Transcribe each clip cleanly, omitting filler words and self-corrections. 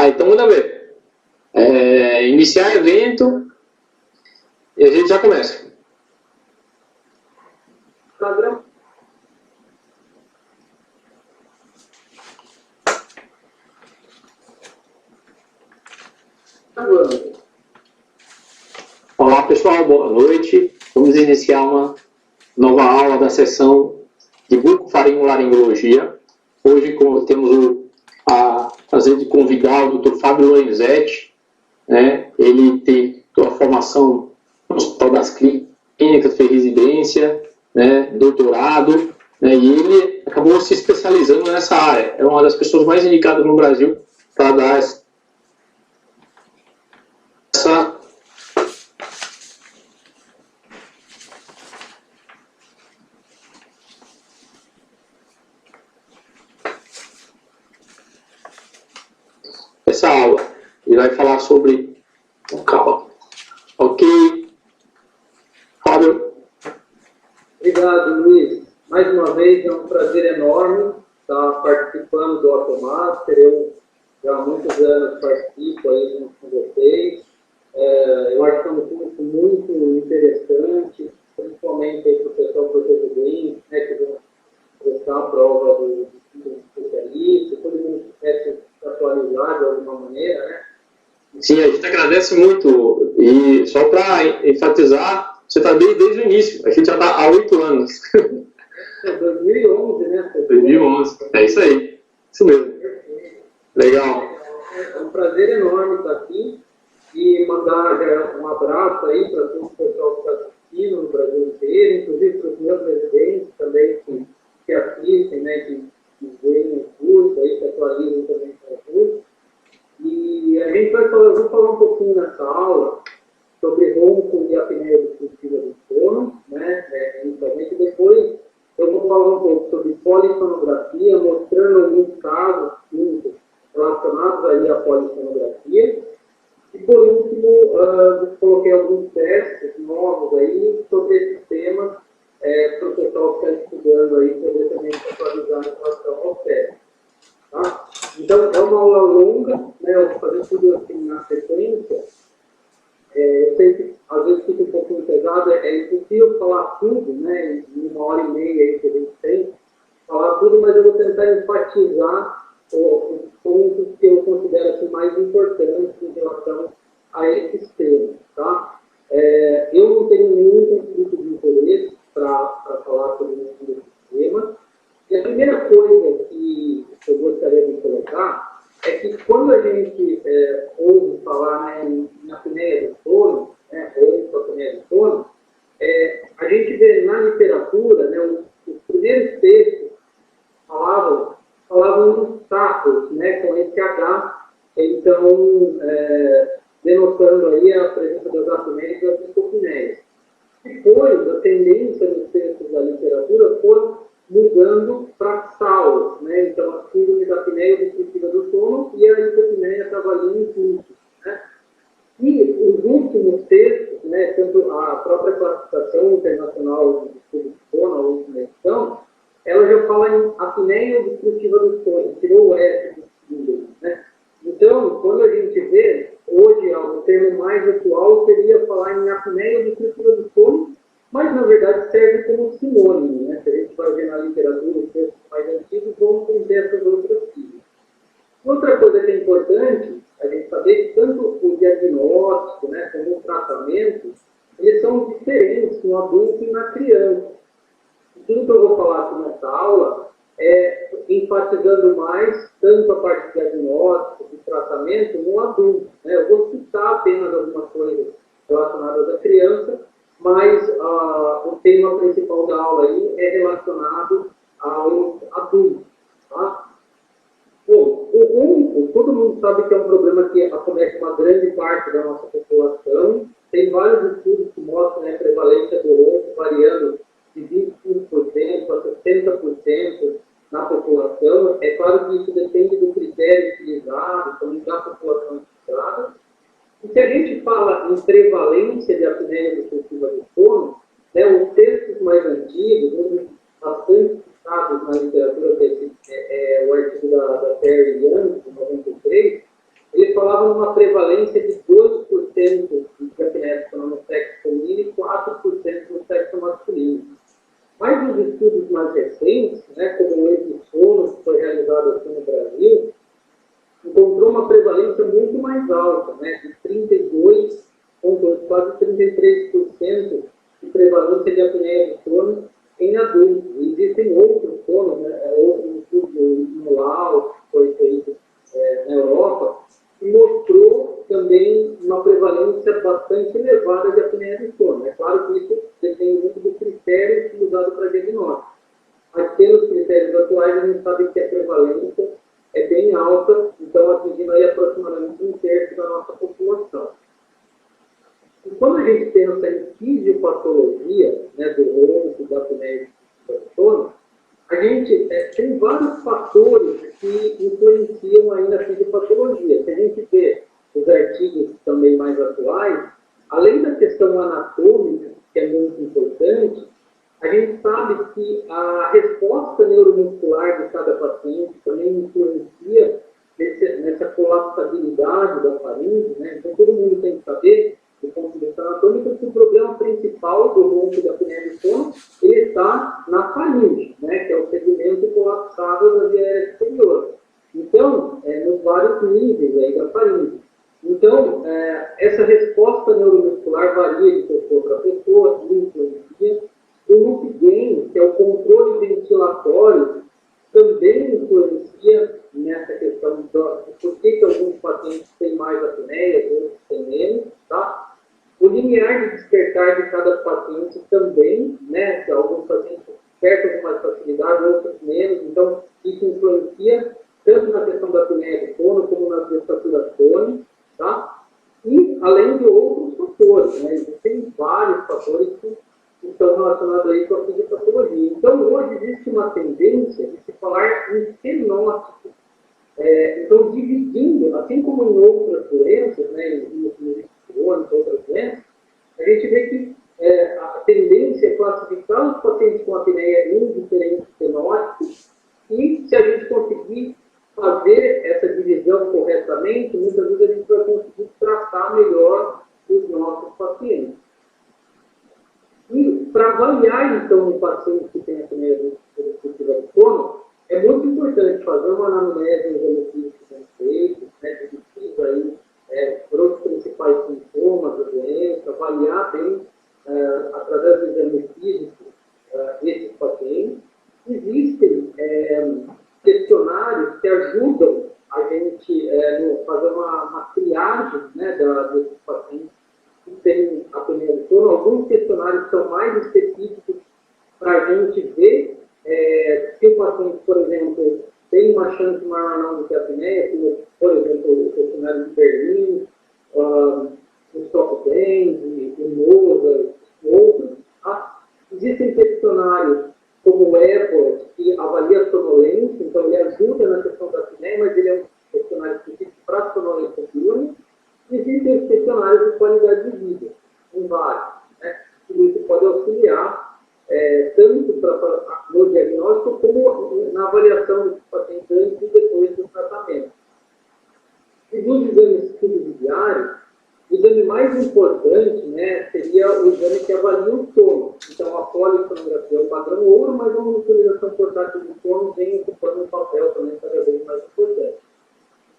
Tá, então manda ver. Iniciar evento e a gente já começa. Padrão. Olá pessoal, boa noite. Vamos iniciar uma nova aula da sessão de bucofaringolaringologia. Hoje temos a prazer de convidar o Dr. Fábio Lorenzetti, né? Ele tem a formação no Hospital das Clínicas, fez residência, né? Doutorado, né? E ele acabou se especializando nessa área. É uma das pessoas mais indicadas no Brasil para dar essa aula. Ele vai falar sobre o calma. Ok? Fábio? Obrigado, Luiz. Mais uma vez, é um prazer enorme estar participando do Automaster. Eu já há muitos anos participo aí junto com vocês. Eu acho que é um curso muito interessante, principalmente para o pessoal português, né, que vão prestar a prova do especialista, todo mundo quer se atualizar de alguma maneira, né? Sim, a gente agradece muito. E só para enfatizar, você está desde o início. A gente já está há 8 anos. 2011, né? 2011, é isso aí. Isso mesmo. Legal. É um prazer enorme estar aqui e mandar um abraço aí para todo o pessoal que está assistindo no Brasil inteiro, inclusive para os meus residentes também que assistem, né? Que veem o curso aí, que atualizam também com o curso. E a gente vai falar um pouquinho nessa aula sobre ronco e apneia obstrutiva do sono, né? Inicialmente, depois eu vou falar um pouco sobre polissonografia, mostrando alguns casos clínicos relacionados aí à polissonografia. E por último, eu coloquei alguns testes novos aí sobre esses temas para o pessoal que está estudando aí poder também se atualizar em relação aos testes. Tá? Então, é uma aula longa, né? Eu vou fazer tudo assim na sequência. Eu sei que às vezes fica um pouquinho pesado, é impossível falar tudo, né? Em 1h30 aí que a gente tem, falar tudo, mas eu vou tentar enfatizar os pontos que eu considero assim, mais importantes em relação a esses temas. Tá? Eu não tenho nenhum conflito de interesse para falar sobre esse tema. E a primeira coisa que eu gostaria de colocar é que quando a gente ouve falar, né, na apneia do sono, né, ou apneia do sono, a gente vê na literatura, né, os primeiros textos falavam dos tacos, né, com esse H, então denotando aí a presença das apneias e das discopneias. Depois, a tendência nos textos da literatura foi mudando para SAUS, né? Então, a síndrome da apneia obstrutiva do sono e a hipopneia estava ali em curso, né? E os últimos textos, né, tanto a própria classificação internacional de distúrbio do sono, a última edição, ela já fala em apneia obstrutiva do sono, tirou o S do síndrome, né? Então, quando a gente vê, hoje o termo mais atual seria falar em apneia obstrutiva do sono, mas na verdade serve como sinônimo, né? Se a gente vai ver na literatura os textos mais antigos, vão ter essas outras siglas. Outra coisa que é importante a gente saber que tanto o diagnóstico, né, como o tratamento, eles são diferentes no adulto e na criança. Tudo que eu vou falar aqui nessa aula é enfatizando mais tanto a parte de diagnóstico e tratamento no adulto, né? Eu vou citar apenas algumas coisas relacionadas à criança, mas o tema principal da aula aí é relacionado aos adultos. Tá? Bom, o ronco, todo mundo sabe que é um problema que acomete uma grande parte da nossa população. Tem vários estudos que mostram a prevalência do ronco variando de 25% a 60% na população. É claro que isso depende do critério utilizado, também da população estudada. E se a gente fala em prevalência de apneia obstrutiva do sono, né, os textos mais antigos, bastante citados na literatura, que é o artigo da Terry Young, de 93, ele falava numa prevalência de 2% de apneia no sexo feminino e 4% no sexo masculino. Mas nos estudos mais recentes, né, como o EPISONO, que foi realizado aqui no Brasil, encontrou uma prevalência muito mais alta, né, de 32, quase 33% de prevalência de apneia do sono em adultos. E existem outros sonos, né, outros estudos, o MOLAO, que foi feito na Europa, que mostrou também uma prevalência bastante elevada de apneia do sono. É claro que isso depende muito do critério utilizado para diagnóstico. Mas pelos critérios atuais, a gente sabe que a prevalência é bem alta, então atingindo aí aproximadamente 1/3 da nossa população. E quando a gente pensa em fisiopatologia, né, do ronco, da apneia do sono, a gente tem vários fatores que influenciam aí na fisiopatologia. Se a gente vê os artigos também mais atuais, além da questão anatômica, que é muito importante, a gente sabe que a resposta neuromuscular de cada paciente também influencia nessa colapsabilidade da faringe, né? Então todo mundo tem que saber, do ponto de vista anatômico, que o problema principal do ronco da apneia do sono ele está na faringe, né? Que é o segmento colapsável da via aérea superior. Então, nos vários níveis aí da faringe. Então, essa resposta neuromuscular varia de pessoa para pessoa, influencia. O loop gain, que é o controle ventilatório, também influencia nessa questão de por que alguns pacientes têm mais apneia, outros têm menos, tá? O limiar de despertar de cada paciente também, né? Alguns pacientes despertam com mais facilidade, outros menos, então isso influencia tanto na questão da apneia do sono como nas desaturações, tá? E além de outros fatores, né? Existem vários fatores que estão relacionados aí com a fisiopatologia. Então, hoje existe uma tendência de se falar em fenótipo. Então, dividindo, assim como em outras doenças, né, em outras doenças, a gente vê que a tendência é classificar os pacientes com apneia em diferentes fenótipos e, se a gente conseguir fazer essa divisão corretamente, muitas vezes a gente vai conseguir tratar melhor os nossos pacientes. E para avaliar, então, o paciente que tem apneia obstrutiva do sono, é muito importante fazer uma anamnese no exame físico bem feito, né, que precisa aí, os principais sintomas da doença, avaliar bem, através do exame físico, esses pacientes. Existem questionários que ajudam a gente a fazer uma triagem, né, desses pacientes que têm apneia do sono. Alguns questionários são mais específicos para a gente ver se o paciente, por exemplo, tem uma chance maior ou não de ter apneia, como, por exemplo, o questionário de Berlim, o Stockdale, o Moser, outros. Existem questionários como o Epworth, que avalia a sonolência, então ele ajuda na questão da apneia, mas ele é um questionário específico para a sonolência diurna. Existem os questionários de qualidade de vida, em vários, né? Tudo isso pode auxiliar tanto no diagnóstico como na avaliação dos pacientes antes e depois do tratamento. E dos exames subsidiários, o exame mais importante, né, seria o exame que avalia o sono. Então, a polissonografia é o padrão ouro, mas a monitorização portátil do sono vem ocupando um papel também cada vez mais importante.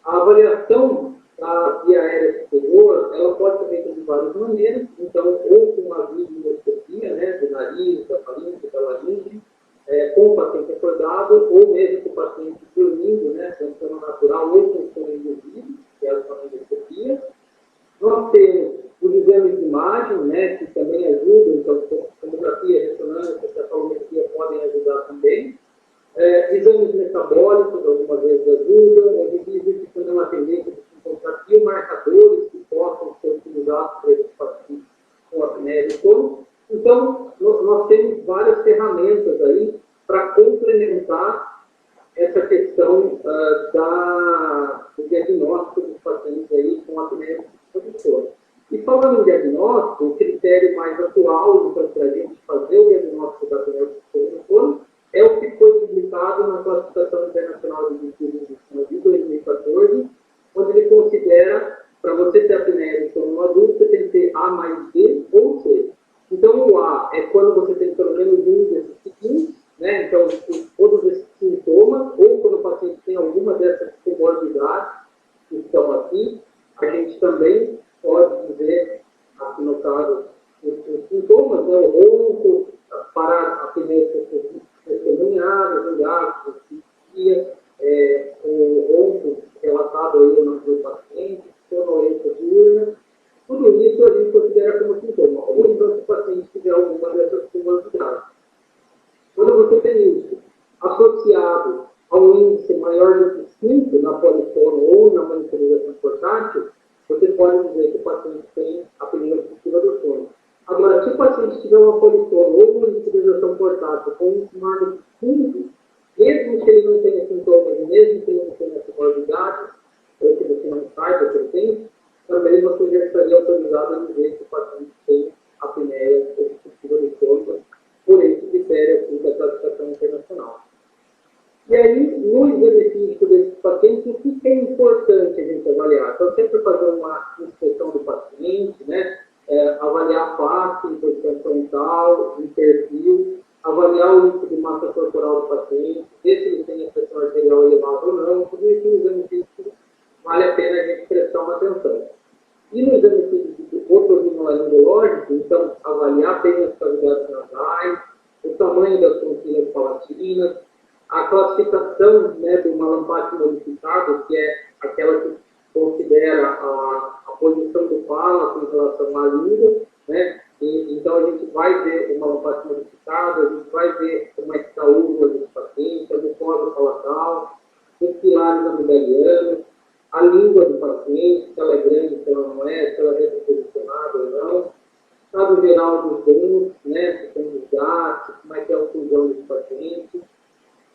A avaliação da via aérea superior, ela pode ser feita de várias maneiras, então, ou com uma videoendoscopia, né, do nariz, da faringe, da laringe, com o paciente acordado, ou mesmo com o paciente dormindo, né, com sono natural, ou com sono induzido, que é a sonendoscopia. Nós temos os exames de imagem, né, que também ajudam, então, tomografia, ressonância, cefalometria podem ajudar também. Exames metabólicos, algumas vezes ajudam. Existe também uma tendência de se encontrar biomarcadores que possam ser utilizados para esses pacientes com apneia do sono. Então, nós temos várias ferramentas aí para complementar essa questão do diagnóstico dos pacientes aí com apneia do sono. E falando em diagnóstico, o critério mais atual, então, para a gente fazer o diagnóstico da apneia do sono é o que foi publicado na Classificação Internacional de Distúrbios do Sono de 2014, onde ele considera chegado a um índice maior do que 5 na polifono ou na monitorização portátil, você pode dizer que o paciente tem apneia obstrutiva do sono. Agora, se o paciente tiver uma polifono ou uma monitorização portátil com um maior do que 5, mesmo que ele não tenha sintomas, mesmo que ele não tenha comorbidades, ou que você não saiba que ele tem, também você já estaria autorizado a dizer que o paciente tem apneia obstrutiva do sono, por esse critério aqui da classificação internacional. E aí, no exame físico desses pacientes, o que é importante a gente avaliar? Então, sempre fazer uma inspeção do paciente, né? Avaliar a face, em posição frontal, em perfil, avaliar o índice de massa corporal do paciente, ver se ele tem a pressão arterial elevada ou não, tudo isso no exame físico vale a pena a gente prestar uma atenção. E no exame físico otorrinolaringológico, então, avaliar bem as cavidades nasais, o tamanho das tonsillas palatinas, a classificação, né, do malampate modificado, que é aquela que considera a posição do palato em relação à língua, né? Então a gente vai ver o malampate modificado, a gente vai ver como é que está a úvula dos pacientes, a mucosa palatal, os pilares amigdalianos, a língua do paciente, se ela é grande, se ela não é, se ela é reposicionada ou não, estado geral dos dentes, né, se tem desgaste, como é que é a oclusão dos pacientes,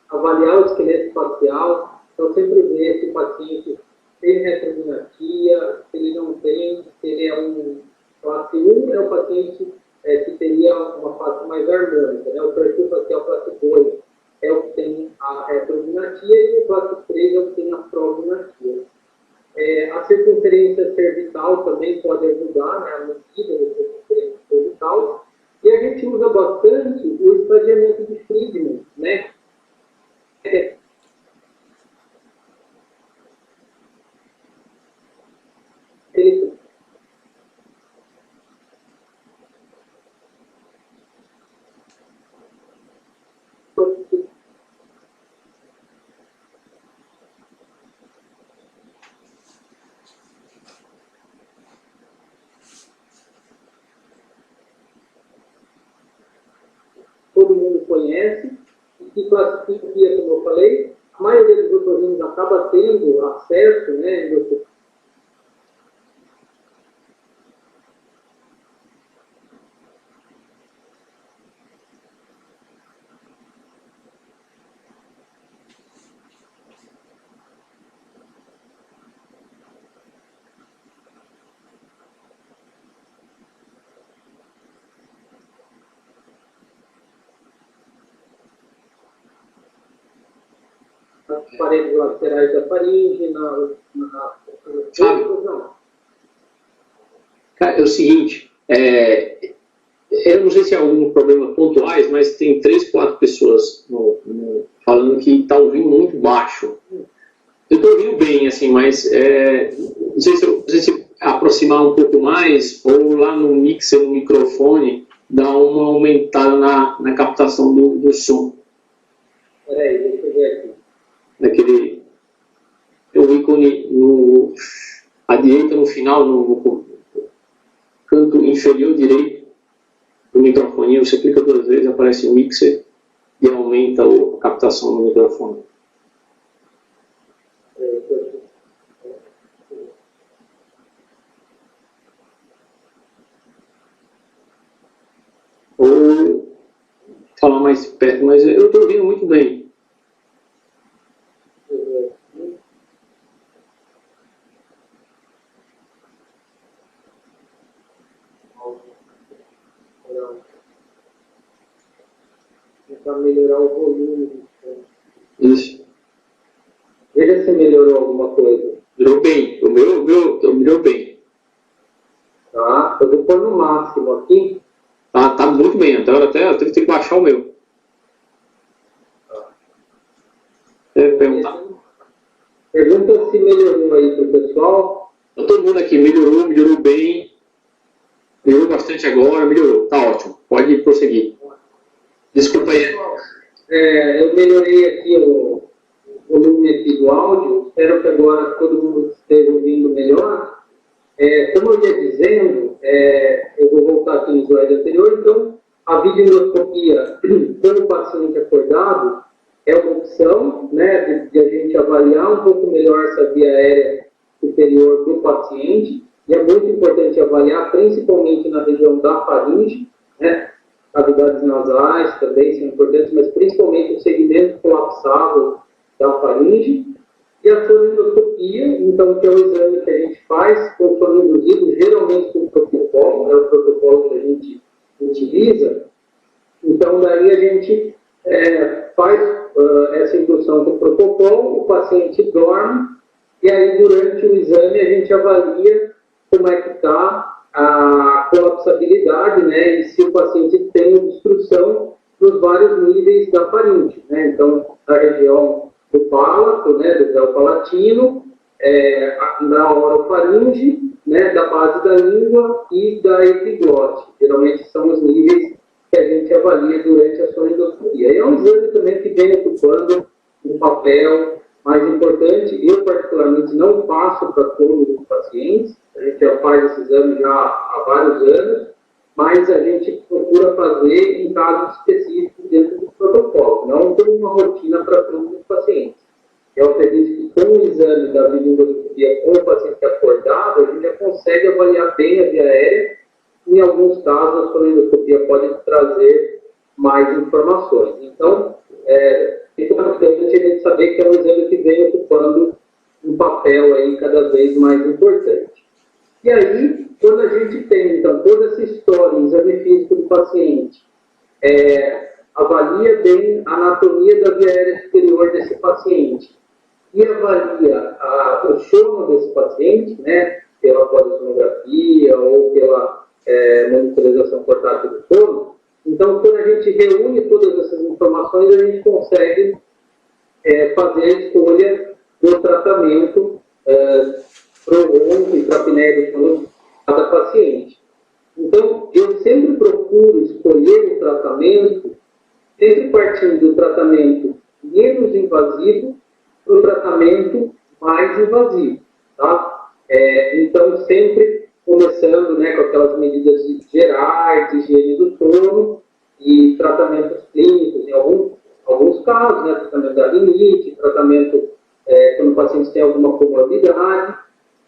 avaliar o esqueleto facial, então sempre ver se o paciente tem retrognatia, se ele não tem, se ele é um classe 1, é o paciente que teria uma face mais harmônica, né? O perfil facial classe 2 é o que tem a retrognatia e o classe 3 é o que tem a prognatia. A circunferência cervical também pode ajudar, né, a medida da circunferência cervical, e a gente usa bastante o estadiamento de Friedman, né? Todo mundo conhece, e que classifica, como eu falei, a maioria dos otorrinos acaba tendo acesso, né, nas paredes laterais da faringe, não. Cara, é o seguinte, eu não sei se é algum problema pontuais, mas tem 3, 4 pessoas falando que está ouvindo muito baixo. Eu estou ouvindo bem, assim, mas não sei se aproximar um pouco mais ou lá no mixer, no microfone, dar uma aumentada na captação do som. Peraí, deixa eu ver aqui. Naquele o ícone à direita no final, no canto inferior direito do microfone, você clica 2 vezes, aparece o mixer e aumenta a captação do microfone. Ou falar mais perto, mas eu estou ouvindo muito bem. Para melhorar o volume. Isso. Veja se melhorou alguma coisa. Melhorou bem. O meu melhorou bem. Tá, eu vou pôr no máximo aqui. Tá muito bem. Até eu tive que baixar o meu. Perguntar. Pergunta se melhorou aí pro pessoal. Todo mundo aqui melhorou bem. Melhorou bastante agora, melhorou. Tá ótimo. Pode prosseguir. Desculpa aí. Eu melhorei aqui o volume aqui do áudio. Espero que agora todo mundo esteja ouvindo melhor. Como eu ia dizendo, eu vou voltar aqui no slide anterior. Então, a videoendoscopia com o paciente acordado, é uma opção, né, de a gente avaliar um pouco melhor essa via aérea superior do paciente, e é muito importante avaliar, principalmente na região da faringe, né, cavidades nasais também são importantes, mas principalmente o segmento colapsável da faringe, e a sonendoscopia, então, que é o exame que a gente faz com sono induzido, geralmente com protocolo, é o protocolo que a gente utiliza. Então, daí a gente faz essa indução com o protocolo, o paciente dorme, e aí durante o exame a gente avalia como é que está a colapsabilidade, né, e se o paciente tem obstrução nos vários níveis da faringe, né, então, na região do palato, né, do véu palatino, da orofaringe, né, da base da língua e da epiglote. Geralmente são os níveis que a gente avalia durante a sonendoscopia. E é um exame também que vem ocupando um papel mais importante. Eu, particularmente, não passo para todos os pacientes. A gente já faz esse exame já há vários anos, mas a gente procura fazer em casos específicos dentro do protocolo, não como uma rotina para todos os pacientes. Eu acredito que com o exame da videoendoscopia com o paciente acordado, a gente já consegue avaliar bem a via aérea. Em alguns casos, a sonendoscopia pode trazer mais informações. Então, é importante a gente saber que é um exame que vem ocupando um papel aí cada vez mais importante. E aí, quando a gente tem, então, toda essa história, o exame físico do paciente, avalia bem a anatomia da via aérea superior desse paciente e avalia o sono desse paciente, né, pela polissonografia ou pela monitorização portátil do sono. Então, quando a gente reúne todas essas informações, a gente consegue fazer a escolha do tratamento para o ronco e para a apneia do sono de cada paciente. Então, eu sempre procuro escolher o tratamento, sempre partindo do tratamento menos invasivo para o tratamento mais invasivo, tá? Então, sempre começando, né, com aquelas medidas gerais, de higiene do sono e tratamentos clínicos, em alguns casos, né, tratamento da rinite, tratamento quando o paciente tem alguma comorbidade,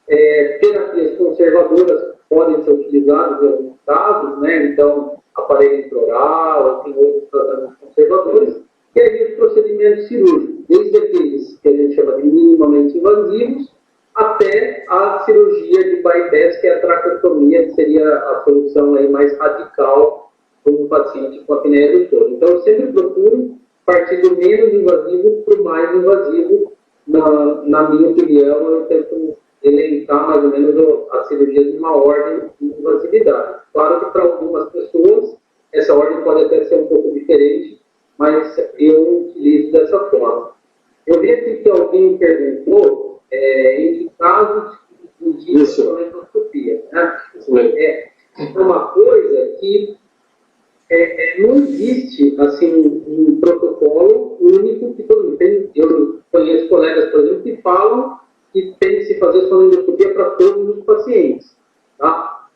terapias conservadoras podem ser utilizadas em alguns casos, né, então aparelho intraoral, tem outros tratamentos conservadores, e aí os procedimentos cirúrgicos, desde aqueles que a gente chama de minimamente invasivos, até a cirurgia de bypass, que é a traqueotomia, que seria a solução aí mais radical para um paciente com apneia do sono. Então, eu sempre procuro partir do menos invasivo para o mais invasivo. Na minha opinião, eu tento elencar mais ou menos a cirurgia de uma ordem de invasividade. Claro que para algumas pessoas, essa ordem pode até ser um pouco diferente, mas eu utilizo dessa forma. Eu vi aqui que alguém perguntou em que casos indicam sonendoscopia, né? É uma coisa que não existe assim um protocolo único que todo mundo tem. Eu conheço colegas, por exemplo, que falam que tem que se fazer sonendoscopia para todos os pacientes, tá?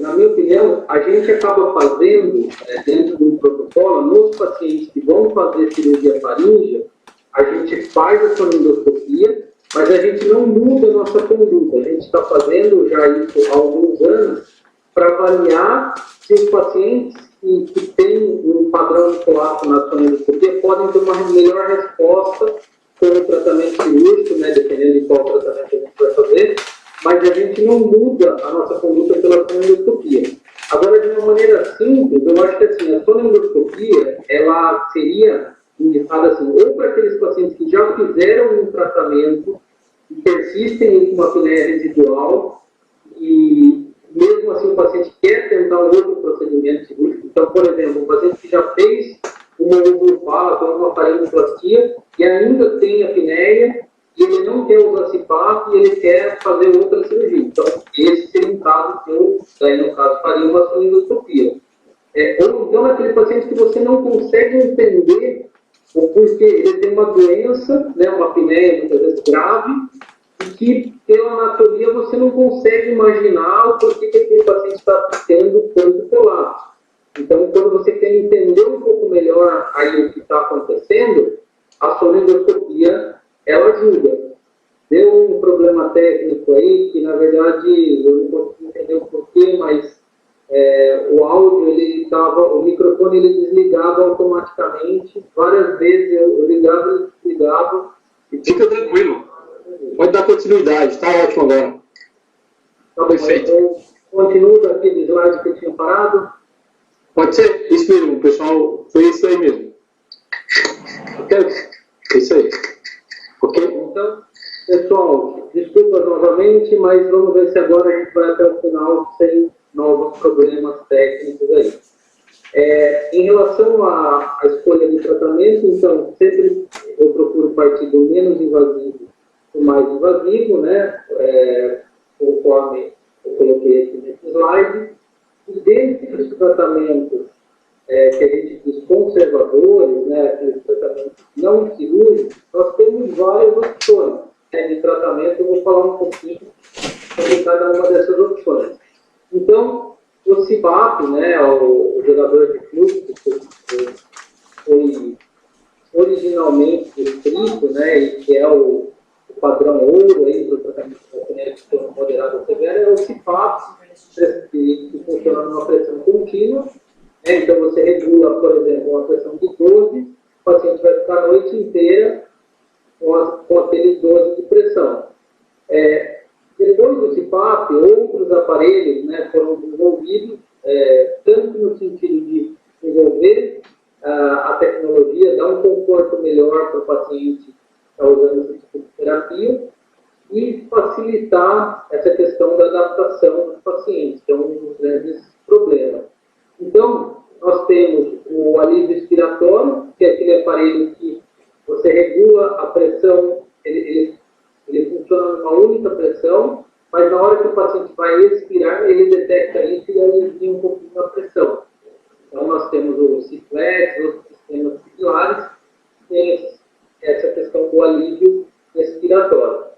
Na minha opinião, a gente acaba fazendo, dentro do protocolo, nos pacientes que vão fazer cirurgia faríngea, a gente faz a sonendoscopia, mas a gente não muda a nossa conduta. A gente está fazendo já isso há alguns anos para avaliar se os pacientes que têm um padrão de colapso na sonendoscopia podem ter uma melhor resposta com o tratamento cirúrgico, né, dependendo de qual tratamento a gente vai fazer, mas a gente não muda a nossa conduta pela sonendoscopia. Agora, de uma maneira simples, eu acho que assim, a sonendoscopia, ela seria indicada assim, ou para aqueles pacientes que já fizeram um tratamento e persistem em uma apneia residual e mesmo assim o paciente quer tentar um outro procedimento cirúrgico. Então, por exemplo, um paciente que já fez uma umbropala ou uma faringoplastia e ainda tem apneia e ele não quer usar CPAP e ele quer fazer outra cirurgia. Então, esse seria um caso que eu, daí no caso, faria uma sonendoscopia. Ou então, aquele paciente que você não consegue entender o porquê ele tem uma doença, né, uma apneia muitas vezes grave, e que pela anatomia você não consegue imaginar o porquê que aquele paciente está tendo tanto colapso. Então, quando você quer entender um pouco melhor aí o que está acontecendo, a sonendoscopia, ela ajuda. Deu um problema técnico aí, que na verdade eu não consegui entender o porquê, mas o áudio, o microfone ele desligava automaticamente, várias vezes eu ligava e desligava. Fica tranquilo, pode dar continuidade, está ótimo agora. Tá bom, perfeito. Eu continuo daquele slide que eu tinha parado. Pode ser, isso mesmo, o pessoal, foi isso aí mesmo. Ok? Isso aí. Ok? Então, pessoal, desculpas novamente, mas vamos ver se agora a gente vai até o final sem novos problemas técnicos aí. Em relação à escolha de tratamento, então, sempre eu procuro partir do menos invasivo para o mais invasivo, né? Conforme eu coloquei aqui nesse slide. E dentro dos tratamentos que a gente diz conservadores, né, aqueles tratamentos não cirúrgicos, nós temos várias opções de tratamento. Eu vou falar um pouquinho sobre cada uma dessas opções. Então, o CPAP, né, o gerador de fluxo, que foi originalmente descrito, né, e que é o padrão ouro para o tratamento da apneia moderada ou severa, é o CPAP, que funciona numa pressão contínua. Então, você regula, por exemplo, uma pressão de 12, o paciente vai ficar a noite inteira com aqueles 12 de pressão. Depois do CPAP, outros aparelhos, né, foram desenvolvidos, tanto no sentido de desenvolver a tecnologia, dar um conforto melhor para o paciente que está usando esse tipo de terapia, e facilitar essa questão da adaptação dos pacientes, que é um dos grandes problemas. Então, nós temos o alívio expiratório, que é aquele aparelho que você regula a pressão, ele funciona numa única pressão, mas na hora que o paciente vai expirar, ele detecta isso e alivia um pouquinho a pressão. Então, nós temos o Ciflex, outros sistemas similares, que tem essa questão do alívio respiratório.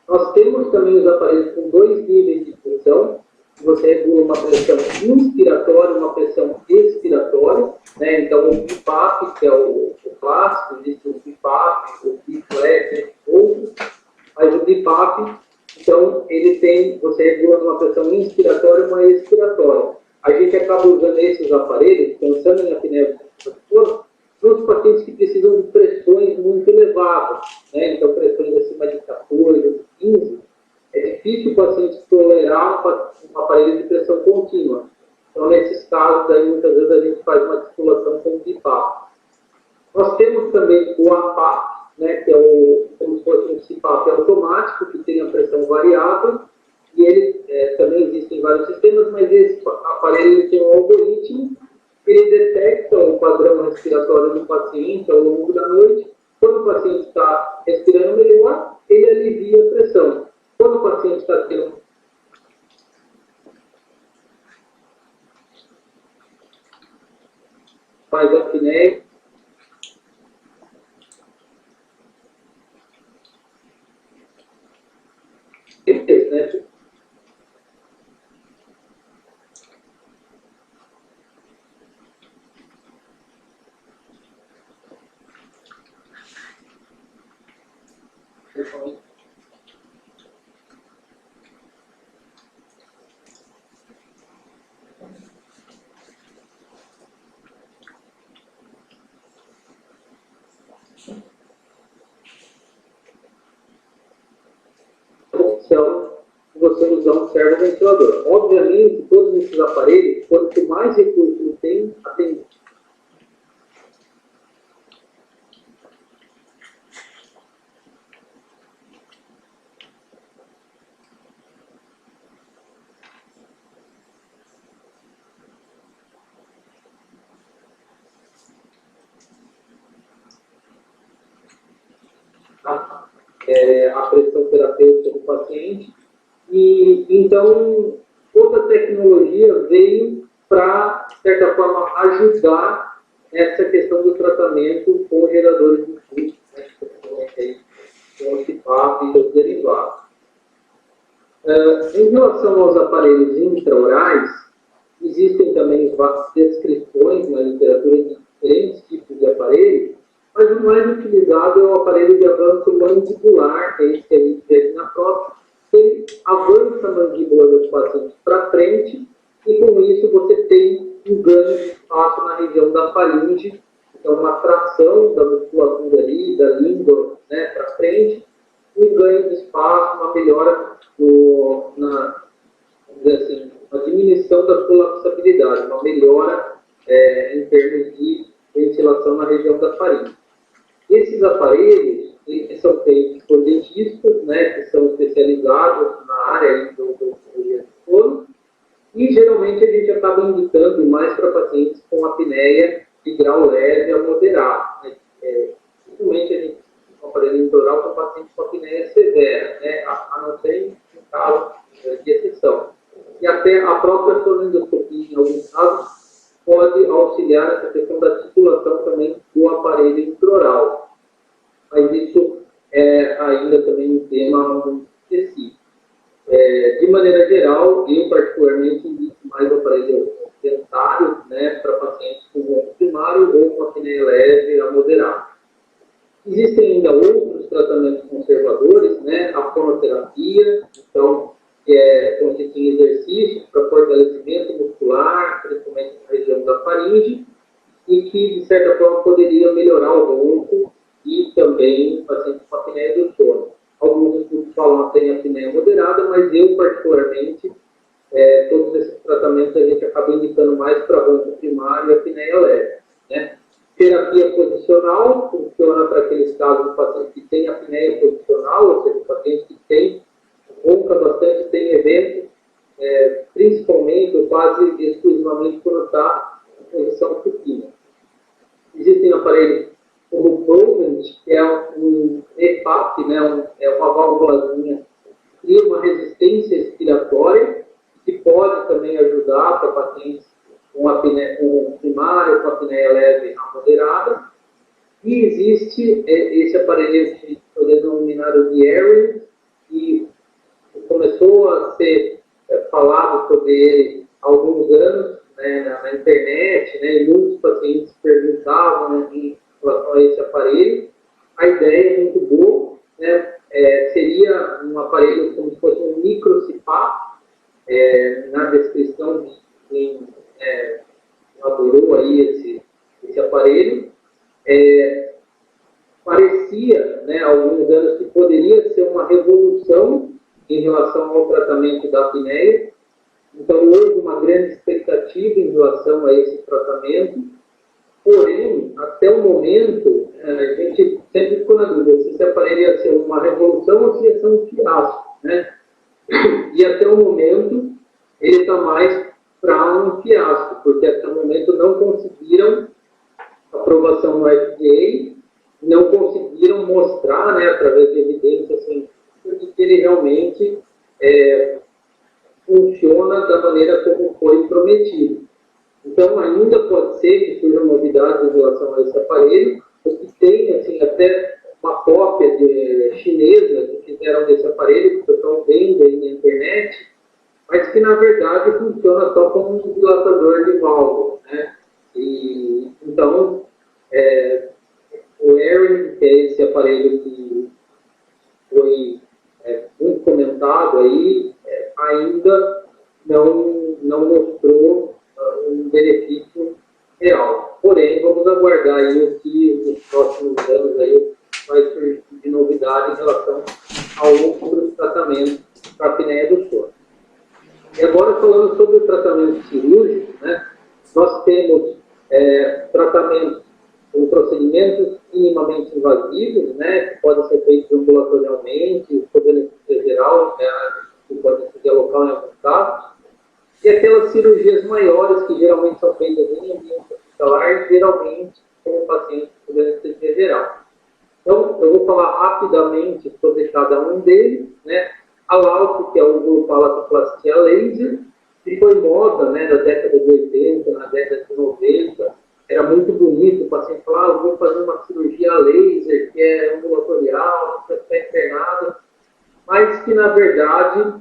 Nós temos também os aparelhos com 2 níveis de pressão. Você regula uma pressão inspiratória e uma pressão expiratória. Né? Então, o BiPAP, que é o clássico, existe o BiPAP, o BiFlex, outros. Mas o BiPAP, então, você regula uma pressão inspiratória e uma expiratória. A gente acaba usando esses aparelhos, pensando em apneia obstrutiva, nos pacientes que precisam de pressões muito elevadas, né? Então, pressões acima de 14, 15, é difícil o paciente tolerar um aparelho de pressão contínua. Então, nesses casos, aí, muitas vezes a gente faz uma titulação com o BiPAP. Nós temos também o APAP, né, que é como se fosse um CPAP automático, que tem a pressão variável, e ele também existem vários sistemas, mas esse aparelho ele tem um algoritmo. Ele detecta o padrão respiratório do paciente ao longo da noite. Quando o paciente está respirando melhor, ele alivia a pressão. Quando o paciente está tendo mais apneia, né? Você usar um servo-ventilador. Obviamente, todos esses aparelhos, quanto mais recursos ele tem, a pressão terapêutica do paciente. E, então, toda a tecnologia veio para, de certa forma, ajudar essa questão do tratamento com geradores de fluxo, né, com o CPAP e os derivados. Em relação aos aparelhos intraorais, existem também descrições na literatura de diferentes tipos de aparelhos, Mas o mais utilizado é o aparelho de avanço mandibular, que é esse que a gente vê aqui na foto. Ele avança a mandíbula do paciente para frente e com isso você tem um ganho de espaço na região da faringe, então uma tração da musculatura ali, da língua, né, para frente, um ganho de espaço, uma melhora vamos dizer assim, uma diminuição da colapsabilidade, uma melhora em termos de ventilação na região da faringe. Esses aparelhos são feitos por dentistas, né, que são especializados na área do sono, e geralmente a gente acaba indicando mais para pacientes com apneia de grau leve a moderado. Né? Dificilmente a gente com aparelho intraoral para pacientes com apneia severa, né, a não ser em caso de exceção. E até a própria sonendoscopia, em alguns casos, pode auxiliar nessa questão da titulação também do aparelho intraoral. Mas isso é ainda também um tema específico. De maneira geral, eu particularmente indico mais o aparelho dentário, né, para pacientes com ronco primário ou com apneia leve a moderada. Existem ainda outros tratamentos conservadores, né, a fonoterapia, então, que consiste em exercícios para fortalecimento muscular, principalmente na região da faringe, e que, de certa forma, poderia melhorar o ronco e também o paciente com apneia do sono. Alguns estudos falam que tem apneia moderada, mas eu, particularmente, todos esses tratamentos a gente acaba indicando mais para ronco primário e apneia leve. Né? Terapia posicional funciona para aqueles casos do paciente que tem apneia posicional, ou seja, o paciente que tem ronca bastante, tem eventos, principalmente ou quase exclusivamente quando está em posição supina. Existem aparelhos como o Provent, que é um EPAP, né, é uma válvulazinha que cria uma resistência respiratória, que pode também ajudar para pacientes com apneia primária, com apneia leve a moderada. E existe esse aparelho que foi denominado de Airway, que começou a ser falado sobre ele há alguns anos, né, na internet, né, e muitos pacientes perguntavam, né, em relação a esse aparelho. A ideia é muito boa, né, seria um aparelho como se fosse um micro-CPAP. Na descrição de quem elaborou aí esse aparelho, parecia, né, há alguns anos, que poderia ser uma revolução em relação ao tratamento da apneia. Então, houve uma grande expectativa em relação a esse tratamento, porém, até o momento, a gente sempre ficou na dúvida se esse aparelho ia ser uma revolução ou se ia ser um fiasco, né? E até o momento, ele está mais para um fiasco, porque até o momento não conseguiram aprovação no FDA, não conseguiram mostrar, né, através de evidência científica, que ele realmente funciona da maneira como foi prometido. Então, ainda pode ser que surjam novidades em relação a esse aparelho, que tem, assim, até uma cópia chinesa que fizeram desse aparelho, que o pessoal vende aí na internet, mas que, na verdade, funciona só como um dilatador de válvula, né? E, então, o Airway, que é esse aparelho que foi muito comentado aí, ainda não mostrou um benefício real. Porém, vamos aguardar aí o que nos próximos anos aí vai surgir de novidade em relação a outros tratamentos para a apneia do sono. E agora, falando sobre o tratamento cirúrgico, né, nós temos tratamentos com procedimentos minimamente invasivos, né, que podem ser feitos ambulatorialmente, podendo ser geral, que podem ser local em alguns casos, e aquelas cirurgias maiores que geralmente são feitas em ambiente hospitalar, geralmente com pacientes com anestesia geral. Então, eu vou falar rapidamente sobre cada um deles, né? A LAUP, que é o vulvopalatoplastia laser, que foi moda, né, na década de 80, na década de 90, era muito bonito, o paciente falava, eu vou fazer uma cirurgia laser, que é ambulatorial, não precisa ficar internado, mas que, na verdade,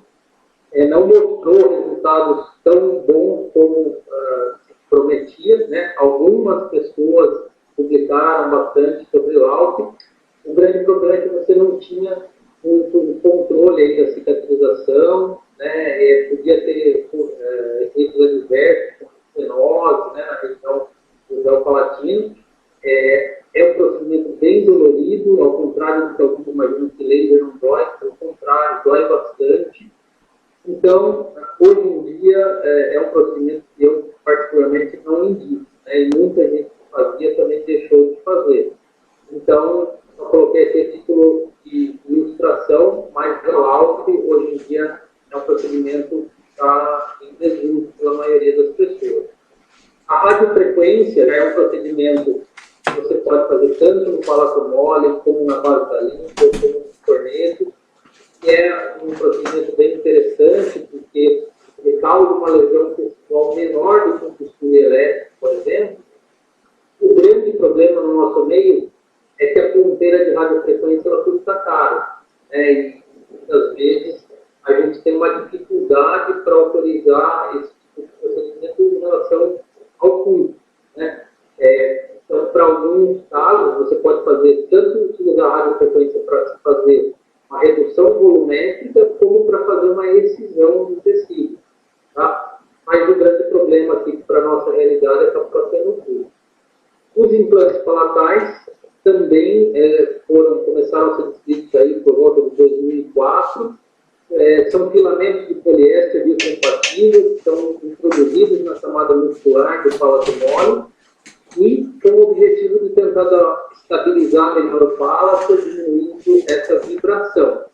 não mostrou resultados tão bons como se prometia, né? Algumas pessoas publicaram bastante sobre o LAUP. O grande problema é que você não tinha um controle aí da cicatrização, né? Podia ter efeitos adversos, como estenose, né, na região do véu palatino. É um procedimento bem dolorido, ao contrário do que alguns imaginam que laser não dói, pelo contrário, dói bastante. Então, hoje em dia, é um procedimento que eu, particularmente, não indico, né? E muita gente que fazia também deixou de fazer. Então, eu coloquei esse título de ilustração, mas o LAUP, hoje em dia, é um procedimento que está em desuso pela maioria das pessoas. A radiofrequência é um procedimento que você pode fazer tanto no palato mole, como na base da língua, como no corneto, que é um procedimento bem interessante, porque ele causa uma lesão textual menor do que um costura elétrico, por exemplo. O grande problema no nosso meio é que a ponteira de radiofrequência ela custa caro, né? E muitas vezes a gente tem uma dificuldade para autorizar esse tipo de procedimento em relação ao custo, né? Então, para alguns casos, você pode fazer tanto utilizar a radiofrequência para fazer uma redução volumétrica, como para fazer uma excisão do tecido, tá? Mas o grande problema aqui para a nossa realidade é que está sendo o custo. Os implantes palatais também começaram a ser descritos aí por volta de 2004. São filamentos de poliéster biocompatíveis que são introduzidos na camada muscular do palato mole e com o objetivo de tentar estabilizar melhor o palato, diminuindo essa vibração.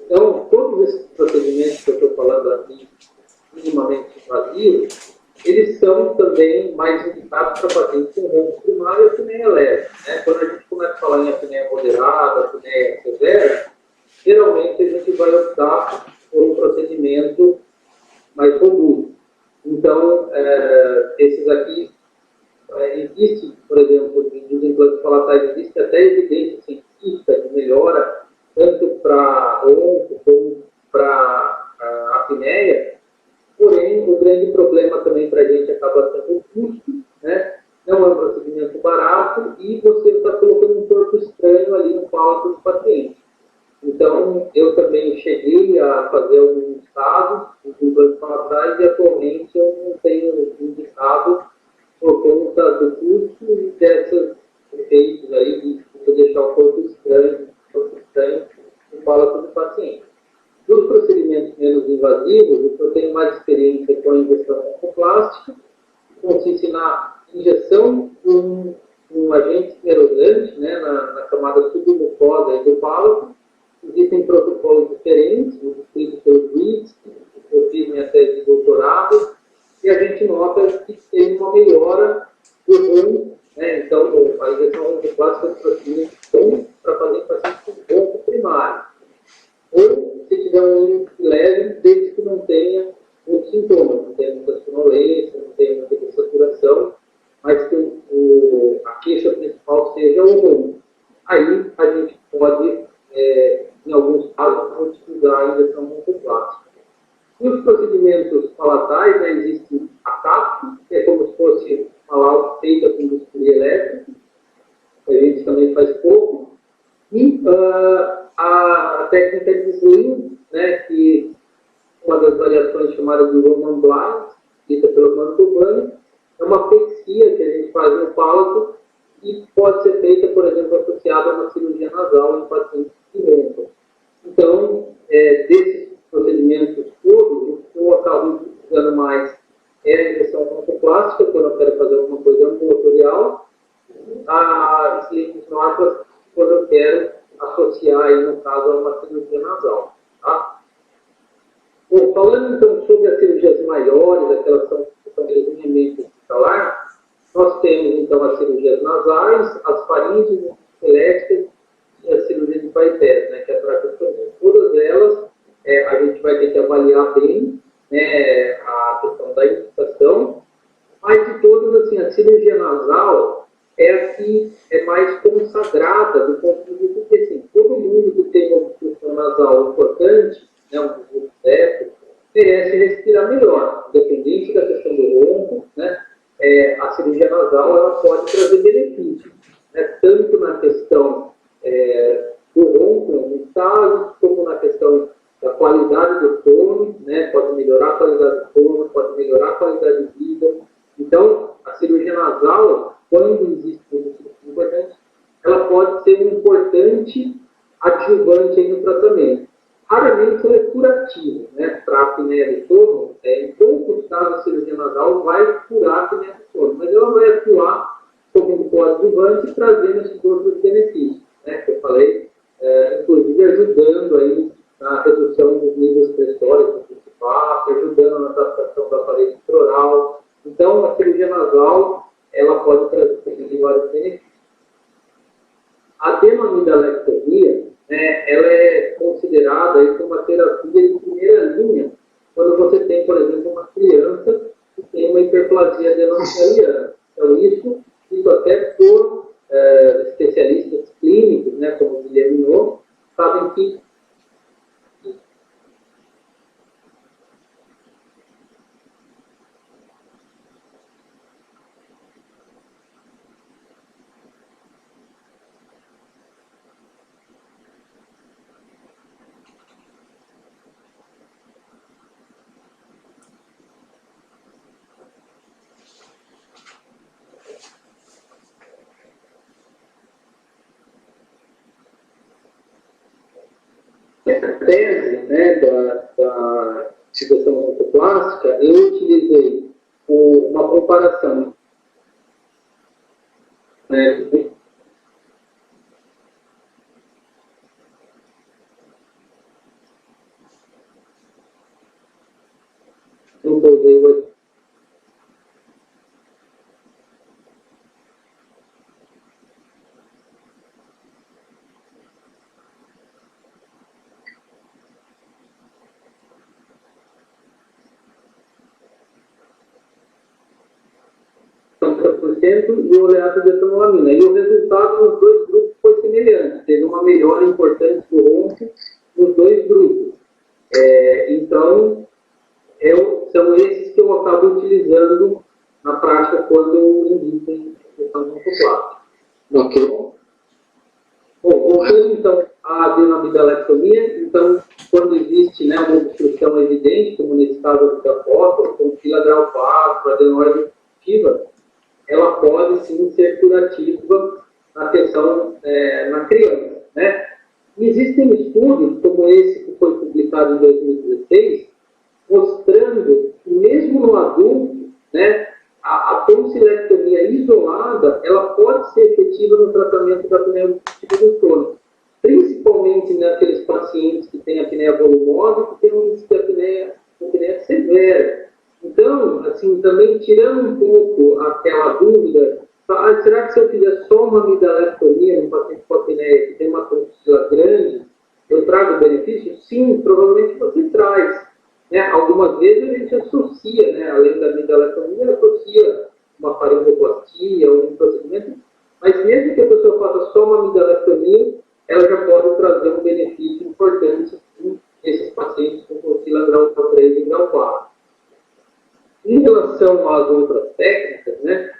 Então, todos esses procedimentos que eu estou falando aqui, minimamente invasivos, eles são também mais indicados para pacientes com ronco primário e apneia leve, né? Quando a gente começa a falar em apneia moderada, apneia severa, geralmente a gente vai optar por um procedimento mais robusto. Então, esses aqui, existe, por exemplo, dos implantes palatais, existe até evidência científica de melhora, tanto para ronco como para apneia. Porém, o grande problema também para a gente acaba sendo o custo, né? Não é um procedimento barato e você está colocando um corpo estranho ali no palato do paciente. Então, eu também cheguei a fazer alguns casos de implantes palatais e atualmente eu não tenho indicado por conta do custo e desses efeitos aí de deixar o corpo estranho no palato do paciente. Dos procedimentos menos invasivos, eu tenho mais experiência com a injeção oncoplástica, que consiste na injeção de um agente esclerosante, né, na camada submucosa do palato. Existem protocolos diferentes, descritos pelos WITS, eu fiz minha tese de doutorado, e a gente nota que tem uma melhora do ronco, né? Então, a injeção oncoplástica é um procedimento bom para fazer em pacientes com ronco primário. Ou se tiver um índice leve, desde que não tenha muitos sintomas, não tenha muita sonolência, não tenha muita dessaturação, mas que a queixa principal seja o ronco. Aí a gente pode, em alguns casos, utilizar a injeção oncoplástica. Nos procedimentos palatais, né, existe a CAP, que é como se fosse uma lauda feita com bisturi elétrico, a gente também faz pouco, e a técnica de sling, né, que uma das variações chamada de Roman Blind, feita pelo Mantovani, é uma pesquisa que a gente faz no palato e pode ser feita, por exemplo, associada a uma cirurgia nasal em pacientes que rompam. Então, desses procedimentos todos, o que eu acabo utilizando mais é a injeção oncoplástica, quando eu quero fazer alguma coisa ambulatorial, a slings normas, quando eu quero associar, aí, no caso, a uma cirurgia nasal. Tá? Bom, falando então sobre as cirurgias maiores, aquelas que são resumidamente hospitalar, nós temos então as cirurgias nasais, as faringes elétricas e a cirurgia de bypass, né, que é a traqueotomia. Todas elas a gente vai ter que avaliar bem, né, a questão da indicação, mas de todas, assim, a cirurgia nasal é a que é mais consagrada do ponto de vista que, assim, todo mundo que tem uma obstrução nasal importante, né, um desvio certo, merece respirar melhor, independente da questão do ronco, né, a cirurgia nasal ela pode trazer benefícios. né, tanto na questão do ronco, em alguns casos, como na questão da qualidade do sono, né, pode melhorar a qualidade do sono, pode melhorar a qualidade de vida. Então, a cirurgia nasal, quando existe um importante, ela pode ser um importante adjuvante aí no tratamento. Raramente ela é curativa, né? Para a apneia do sono, em poucos casos a cirurgia nasal vai curar a apneia do sono, mas ela vai atuar como um coadjuvante, trazendo esses outros benefícios, né? Que eu falei, inclusive ajudando aí na redução dos níveis pressóricos do principal, ajudando na adaptação da parede oral. Então, a cirurgia nasal, ela pode trazer vários benefícios. A adenoamidalectomia, né, ela é considerada aí como uma terapia de primeira linha quando você tem, por exemplo, uma criança que tem uma hiperplasia adenomiceliana. Então, isso até por especialistas clínicos, né, como o Guilherme Minot, sabem que tese, né, da situação ortoplástica, eu utilizei uma comparação, né, e o oleato de etonolamina. E o resultado nos dois grupos foi semelhante. Teve uma melhora importante do ronco nos dois grupos. Então, são esses que eu acabo utilizando na prática quando eu indico a questão do oncoplástica. Ok. Bom, voltando então à adenoamidalectomia, então, quando existe, né, uma obstrução evidente, como nesse caso da foto, com fila grau 4, adenoide obstrutiva, ela pode sim ser curativa na questão na criança, né? Existem estudos, como esse que foi publicado em 2016, mostrando que mesmo no adulto, né, a tonsilectomia isolada, ela pode ser efetiva no tratamento da apneia obstrutiva do sono, principalmente naqueles pacientes que têm apneia volumosa e que têm um índice de apneia severa. Então, assim, também tirando um pouco aquela dúvida, será que se eu fizer só uma amidalectomia no paciente com apneia que tem uma tonsila grande, eu trago benefício? Sim, provavelmente você traz. Né? Algumas vezes a gente associa, né, além da amidalectomia, associa uma faringoplastia, algum procedimento, mas mesmo que a pessoa faça só uma amidalectomia, ela já pode trazer um benefício importante nesses pacientes com tonsila grau 3 e grau 4. Em relação às outras técnicas, né,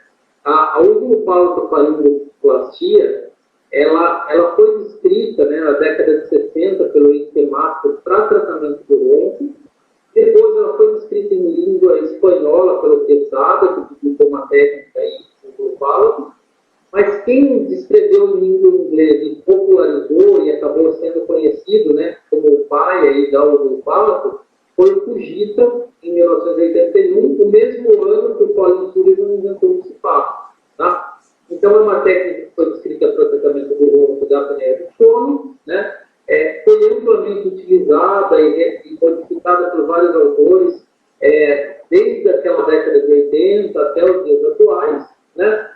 a ovulopalatopfaringoplastia, ela foi descrita, né, na década de 60 pelo Ike Master para tratamento do ronco. Depois ela foi descrita em língua espanhola pelo Quesada, que publicou uma técnica aí no palato. Mas quem descreveu em língua inglesa e popularizou e acabou sendo conhecido, né, como o pai aí da ovulopalatopfaringo foi o Fujita, em 1981, o mesmo ano que o Colin Sullivan inventou o CPAP. Tá? Então, é uma técnica que foi descrita para o tratamento do ronco da apneia do sono, né? Foi amplamente utilizada e modificada por vários autores, desde aquela década de 80 até os dias atuais. Né?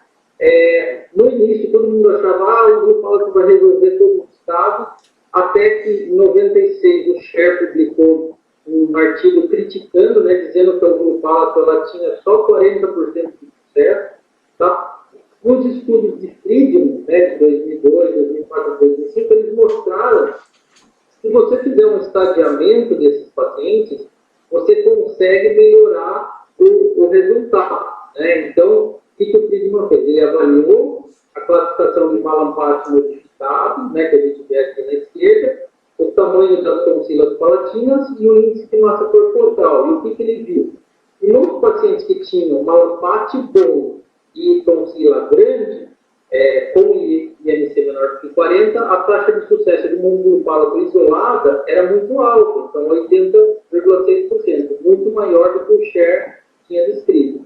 No início, todo mundo achava o grupo fala que vai resolver todos os casos, até que em 96 o Scher publicou um artigo criticando, né, dizendo que a ovulopalatopfaringo ela tinha só 40% de sucesso. Tá? Os estudos de Friedman, né, de 2002, 2004, 2005, eles mostraram que se você fizer um estadiamento desses pacientes, você consegue melhorar o resultado. Né? Então, o que o Friedman fez? Ele avaliou a classificação de malampate modificado, né, que a gente vê aqui na esquerda, o tamanho das tonsilas palatinas e o índice de massa corporal. E o que ele viu? E nos pacientes que tinham malampate bom e tonsila grande, com IMC menor que 40, a taxa de sucesso de músculo pálato isolada era muito alta, então 80,6%, muito maior do que o Scher tinha descrito.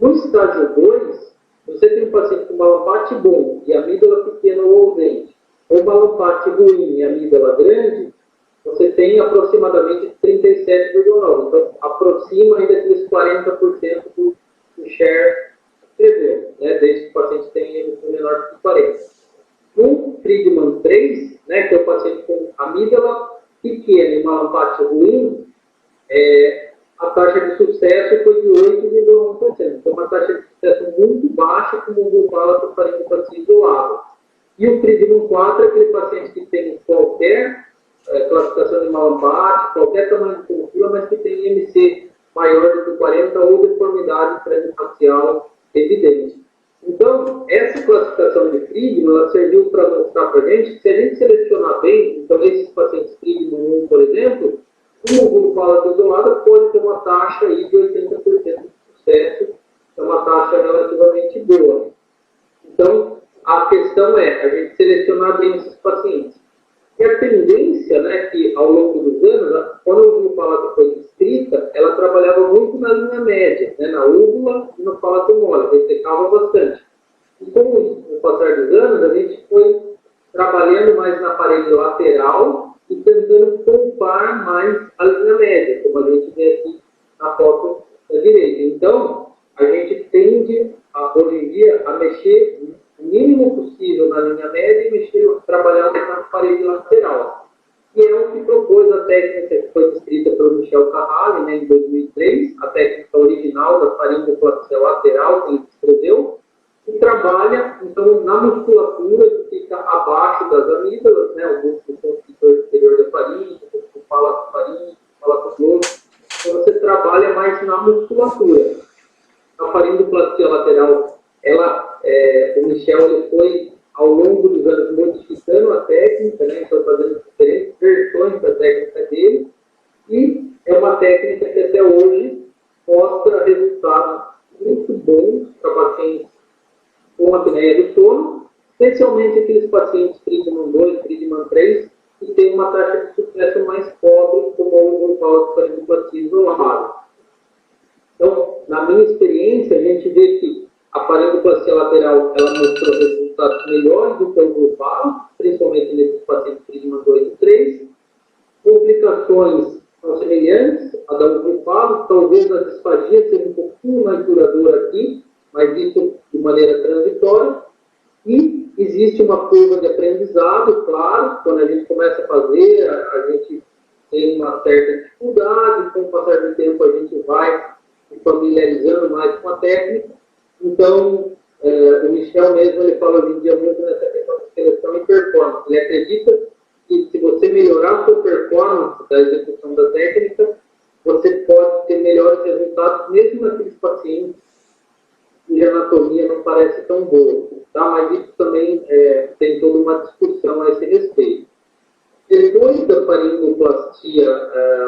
No estágio 2, você tem um paciente com malampate bom e amígdala pequena ou ausente, ou malampate ruim e amígdala grande, você tem aproximadamente 37,9%. Então, aproxima ainda aqueles 40% do Scher escreveu, né, desde que o paciente tenha menor que 40. No Friedman 3, né, que é o paciente com amígdala pequena e malampate ruim, a taxa de sucesso foi de 8,1%. Então, uma taxa de sucesso muito baixa com o pálato faringopatia isolado. E o Friedman 4 é aquele paciente que tem qualquer classificação de malampate, qualquer tamanho de tonsila, mas que tem IMC maior do que 40 ou deformidade craniofacial evidente. Então, essa classificação de Friedman, ela serviu para mostrar para a gente que se a gente selecionar bem, então esses pacientes Friedman 1, por exemplo, o músculo pálato isolado pode ter uma taxa aí de 80% de sucesso, é uma taxa relativamente boa. Então, a questão é a gente selecionar bem esses pacientes. E a tendência, né, que ao longo dos anos, quando o músculo pálato foi descrita, ela trabalhava muito na linha média, né, na úvula e no pálato mole, ressecava bastante. E com o passar dos anos, a gente foi trabalhando mais na parede lateral e tentando poupar mais a linha média, como a gente vê aqui na foto da direita. Então, a gente tende, hoje em dia, a mexer o mínimo possível na linha média e trabalhar na parede lateral. E é o que propôs a técnica que foi descrita pelo Michel Carrale, né, em 2003, a técnica original da faringoplastia lateral, que ele descreveu, e trabalha, então, na musculatura que fica abaixo das amígdalas, né, o músculo constrictor exterior da faringe, o músculo palato faringe, palato grosso. Então, você trabalha mais na musculatura. A faringoplastia lateral, o Michel ele foi, ao longo dos anos, modificando a técnica, né, então fazendo diferentes versões da técnica dele, e é uma técnica que até hoje mostra resultados muito bons para pacientes com apneia do sono, especialmente aqueles pacientes Friedman 2, Friedman 3, que têm uma taxa de sucesso mais pobre, como o músculo faringoplastia isolado. Então, na minha experiência, a gente vê que a faringoplastia lateral ela mostrou resultados melhores do que o grupal, principalmente nesses pacientes Friedman 2 e 3. Complicações são semelhantes à da grupal, talvez a disfagia seja um pouquinho mais duradoura aqui, mas isso de maneira transitória. E existe uma curva de aprendizado, claro, quando a gente começa a fazer, a gente tem uma certa dificuldade, com o passar do tempo a gente vai se familiarizando mais com a técnica. Então, o Michel mesmo, ele fala hoje em dia muito nessa questão de seleção e performance. Ele acredita que se você melhorar a sua performance da execução da técnica, você pode ter melhores resultados, mesmo naqueles pacientes cuja anatomia não parece tão boa. Tá? Mas isso também tem toda uma discussão a esse respeito. Depois da faringoplastia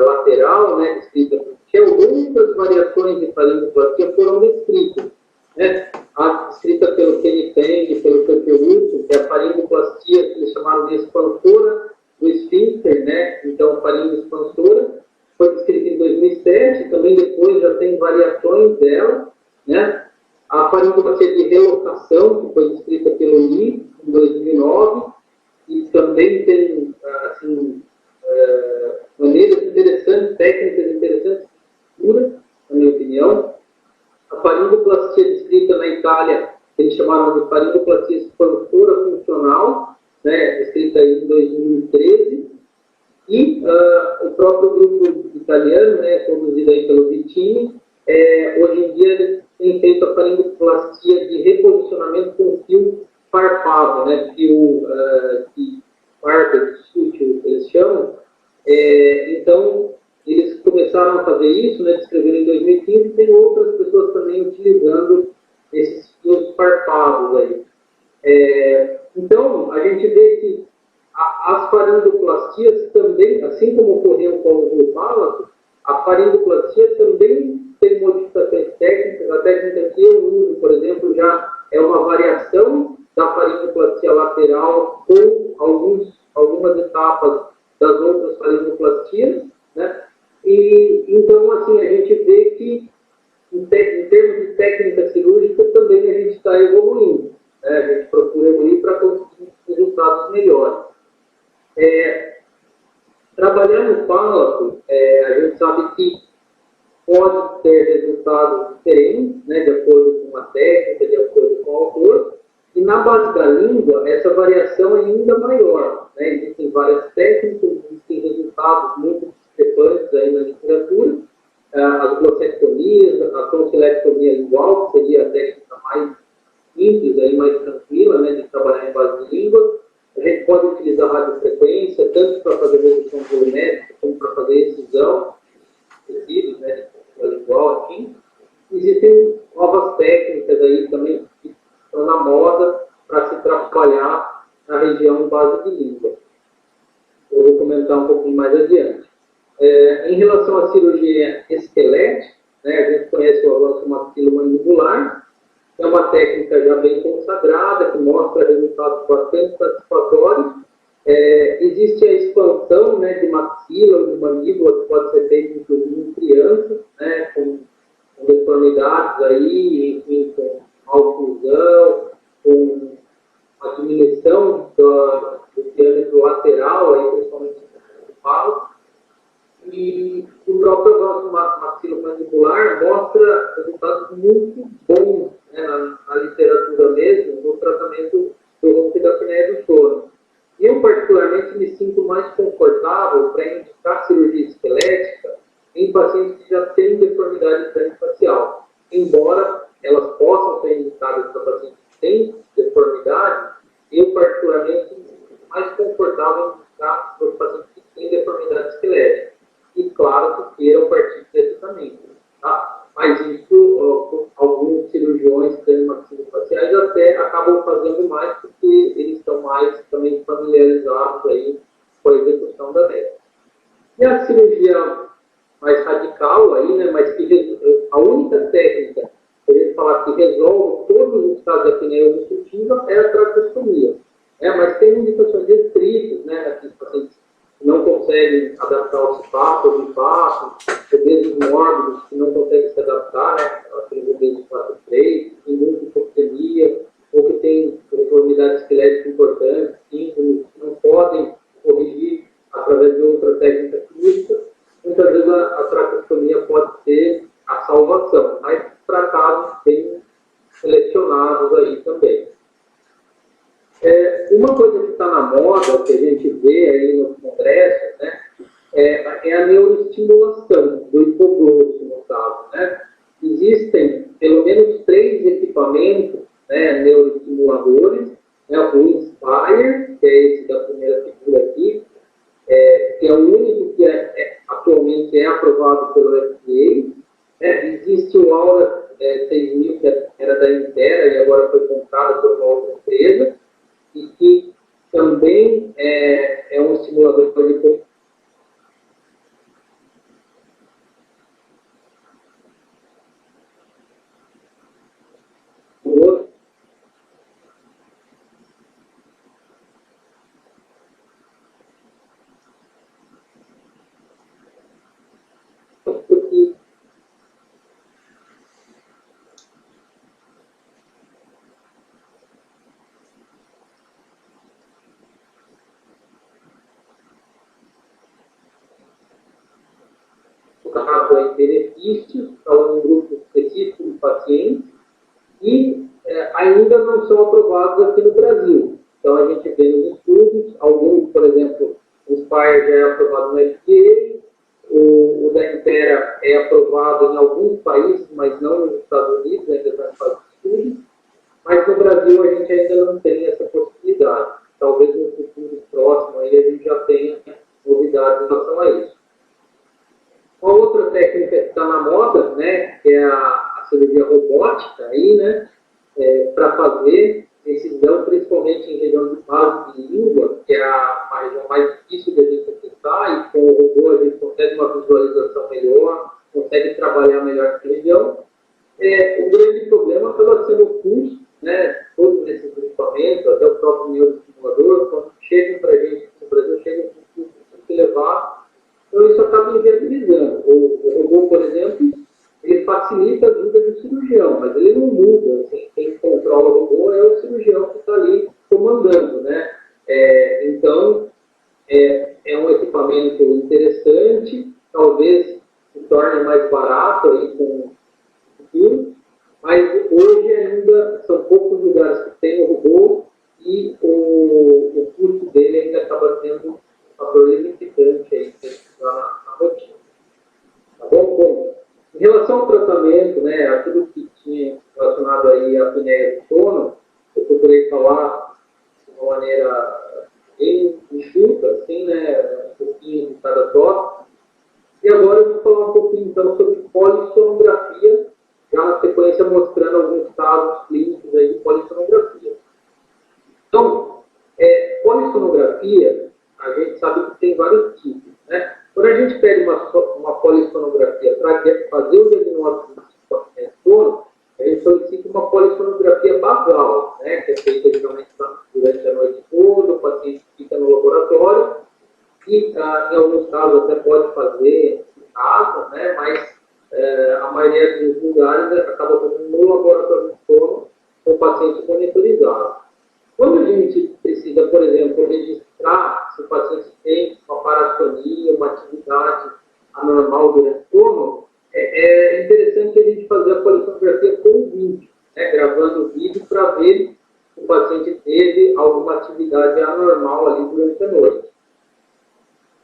lateral, né, descrita por Michel, outras variações de faringoplastia foram descritas. Né? A descrita pelo Kenny Feng e pelo Pepeuto, que é a faringoplastia que eles chamaram de expansora do esfíncter, né? Então a faringe expansora foi descrita em 2007, também depois já tem variações dela, né? A faringoplastia de relocação, que foi descrita pelo Lee em 2009, e também tem assim, maneiras interessantes, técnicas interessantes, na minha opinião. A faringoplastia descrita na Itália, eles chamaram de faringoplastia expansora funcional, né, descrita em 2013, e o próprio grupo italiano, né, conduzido aí pelo Vittini, hoje em dia eles têm feito a faringoplastia de reposicionamento com fio farpado, né, fio sutil, eles chamam. Então, eles começaram a fazer isso, né, descreveram em 2015, e tem outras pessoas também utilizando esses fios farpados aí. Então, a gente vê que as faringoplastias também, assim como ocorreu com o vulpálago, a faringoplastia também tem modificações técnicas. A técnica que eu uso, por exemplo, já é uma variação da faringoplastia lateral com algumas etapas das outras faringoplastias, né? E então, assim, a gente vê que em termos de técnica cirúrgica também a gente está evoluindo, né? A gente procura evoluir para conseguir resultados melhores. Trabalhar no palato, a gente sabe que pode ter resultados diferentes, né, de acordo com a técnica, de acordo com o autor, e na base da língua, essa variação é ainda maior, né? Existem várias técnicas, existem resultados muito discrepantes aí na literatura, as glossectomias, a tonsilectomia lingual, que seria a técnica mais simples, aí, mais tranquila, né, de trabalhar em base de língua. A gente pode utilizar radiofrequência, tanto para fazer redução volumétrica, como para fazer excisão, tecidos, né, igual aqui. Existem novas técnicas aí também que estão na moda para se trabalhar na região base de língua. Eu vou comentar um pouquinho mais adiante. Em relação à cirurgia esquelética, né, a gente conhece o avanço maxilomandibular, é uma técnica já bem consagrada, que mostra resultados bastante satisfatórios. Existe a expansão, né, de maxila ou de mandíbula, que pode ser feita inclusive em crianças, né, com deformidades aí, enfim, com oclusão, com a diminuição do diâmetro lateral, aí, principalmente no palo. E o próprio avanço maxilomandibular mostra resultados muito bons, né, na literatura mesmo, no tratamento do ronco da apneia do sono. Eu, particularmente, me sinto mais confortável para indicar cirurgia esquelética em pacientes que já têm deformidade craniofacial. Embora elas possam ser indicadas para pacientes que têm deformidade, eu, particularmente, me sinto mais confortável em indicar para os pacientes que têm deformidade esquelética. E, claro, que queiram partir desse tratamento. Tá? Mas isso, alguns cirurgiões craniomaxilofaciais até acabam fazendo mais porque eles estão mais também familiarizados aí com a execução da técnica. E a cirurgia mais radical aí, né, mas que a única técnica que a gente falar que resolve todos os casos da apneia obstrutiva é a traqueostomia. Mas tem indicações restritas, né, aqui pacientes que não conseguem adaptar o cipato, o bipato, obesos mórbidos que não conseguem se adaptar, né, aqueles obesos 4-3, que tem multifoxemia, ou que tem deformidade esquelética importante, síndromes, que não podem corrigir através de outra técnica clínica. Muitas vezes a traqueostomia pode ser a salvação, mas para casos bem selecionados aí também. Uma coisa que está na moda, que a gente vê aí no congresso, né, é a neuroestimulação do hipoglosso, no caso, né. Existem pelo menos 3 equipamentos, né, neuroestimuladores, né, o Inspire, que é esse da primeira figura aqui, que é o único que atualmente é aprovado pelo FDA. Existe o Aura 6000, que era da Intera e agora foi comprada por uma outra empresa, e que também é um estimulador de benefícios para um grupo específico de pacientes e ainda não são aprovados aqui no Brasil. Então, a gente vê nos estudos, alguns, por exemplo, o Inspire já é aprovado no FDA, o da Intera é aprovado em alguns países, mas não nos Estados Unidos, ainda está em fase de estudo, mas no Brasil a gente ainda não tem essa possibilidade. Talvez no futuro próximo aí a gente já tenha novidades em relação a isso. Uma outra técnica que está na moda, né, que é a cirurgia robótica, aí, né, para fazer decisão, principalmente em região de base de língua, que é a região mais difícil de a gente acessar, e com o robô a gente consegue uma visualização melhor, consegue trabalhar melhor essa região. O grande problema acaba sendo o custo, né? Todos esses equipamentos, até o próprio neuroestimulador, quando chegam para a gente no Brasil, chegam com um custo muito elevado, então isso acaba inviabilizando. O robô, por exemplo, ele facilita a vida do cirurgião, mas ele não muda. Assim, quem controla o robô é o cirurgião que está ali comandando, né? Então, é um equipamento interessante, talvez se torne mais barato aí com o futuro, mas hoje ainda são poucos lugares que tem o robô e o custo dele ainda acaba sendo um fator limitante aí na rotina. Tá bom? Bom, em relação ao tratamento, né, aquilo que tinha relacionado aí à apneia do sono, eu procurei falar de uma maneira bem enxuta, assim, né, um pouquinho de cada tópico. E agora eu vou falar um pouquinho, então, sobre polissonografia, já na sequência mostrando alguns casos clínicos aí de polissonografia. Então, polissonografia, a gente sabe que tem vários tipos, né? Quando a gente pede uma polissonografia para fazer o diagnóstico de sono, a gente solicita uma polissonografia basal, né? Que é feita geralmente durante a noite toda, o paciente fica no laboratório e, em alguns casos, até pode fazer em casa, né? Mas a maioria dos lugares acaba fazendo no laboratório de sono com o paciente monitorizado. Quando a gente precisa, por exemplo, registrar se o paciente tem uma paratonia, uma atividade anormal durante o sono, é interessante a gente fazer a polissonografia com vídeo, né? Gravando o vídeo para ver se o paciente teve alguma atividade anormal ali durante a noite.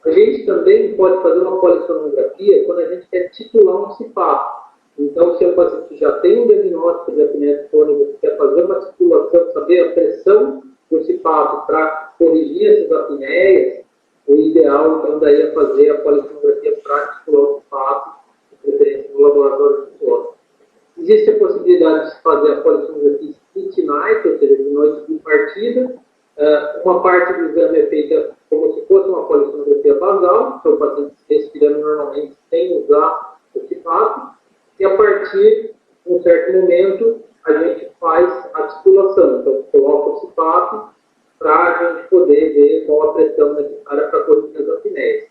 A gente também pode fazer uma polissonografia quando a gente quer titular um CPAP. Então, se o paciente já tem um diagnóstico de apneia do sono e você quer fazer uma titulação, saber a pressão do CPAP para corrigir essas apneias, o ideal, então, daí é fazer a polissonografia para titular o CPAP, de preferência no laboratório de sono. Existe a possibilidade de fazer a polissonografia split night, ou seja, de noite de partida. Uma parte do exame é feita como se fosse uma polissonografia basal, então o paciente respirando normalmente sem usar o CPAP. E a partir de um certo momento, a gente faz a titulação. Então, coloca o CPAP para a gente poder ver qual a pressão necessária para corrigir as apneias.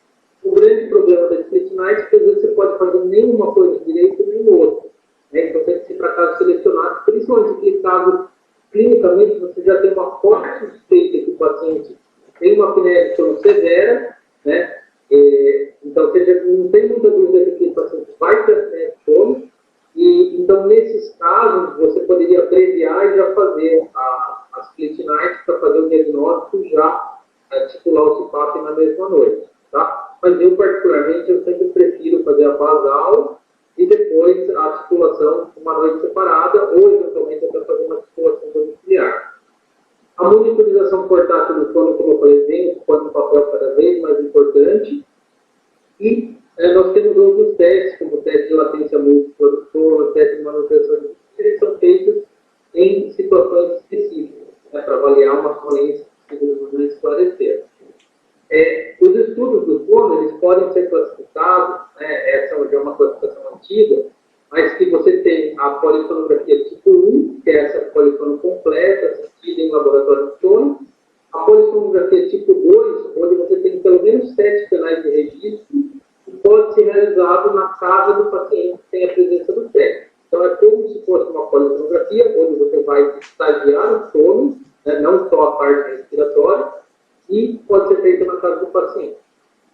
O grande problema da split night é que às vezes você pode fazer nenhuma coisa direito nem outra. Né? Então, tem que ser para casos selecionados, principalmente aquele caso, clinicamente, você já tem uma forte suspeita que o paciente tem uma apneia de sono severa, né? Então, você não tem muita dúvida de que o paciente vai ter apneia de sono, e então, nesses casos, você poderia abreviar e já fazer a split night para fazer o diagnóstico já titular o CPAP na mesma noite, tá? Mas eu, particularmente, eu sempre prefiro fazer a basal e depois a titulação uma noite separada, ou eventualmente até fazer uma titulação domiciliar. A monitorização portátil do sono, como eu falei, vem ocupando um papel cada vez mais importante. E nós temos outros testes, como o teste de latência múltipla do sono, o teste de manutenção de sono, eles são feitos em situações específicas, né, para avaliar uma sonência que esclarecer. Os estudos do sono, eles podem ser classificados, né, essa já é uma classificação antiga, mas que você tem a polissonografia tipo 1, que é essa polissono completa, assistida em laboratório de sono, a polissonografia tipo 2, onde você tem pelo menos 7 canais de registro, que pode ser realizado na casa do paciente sem a presença do técnico. Então, é como se fosse uma polissonografia, onde você vai estagiar o sono, né, não só a parte respiratória, e pode ser feita na casa do paciente.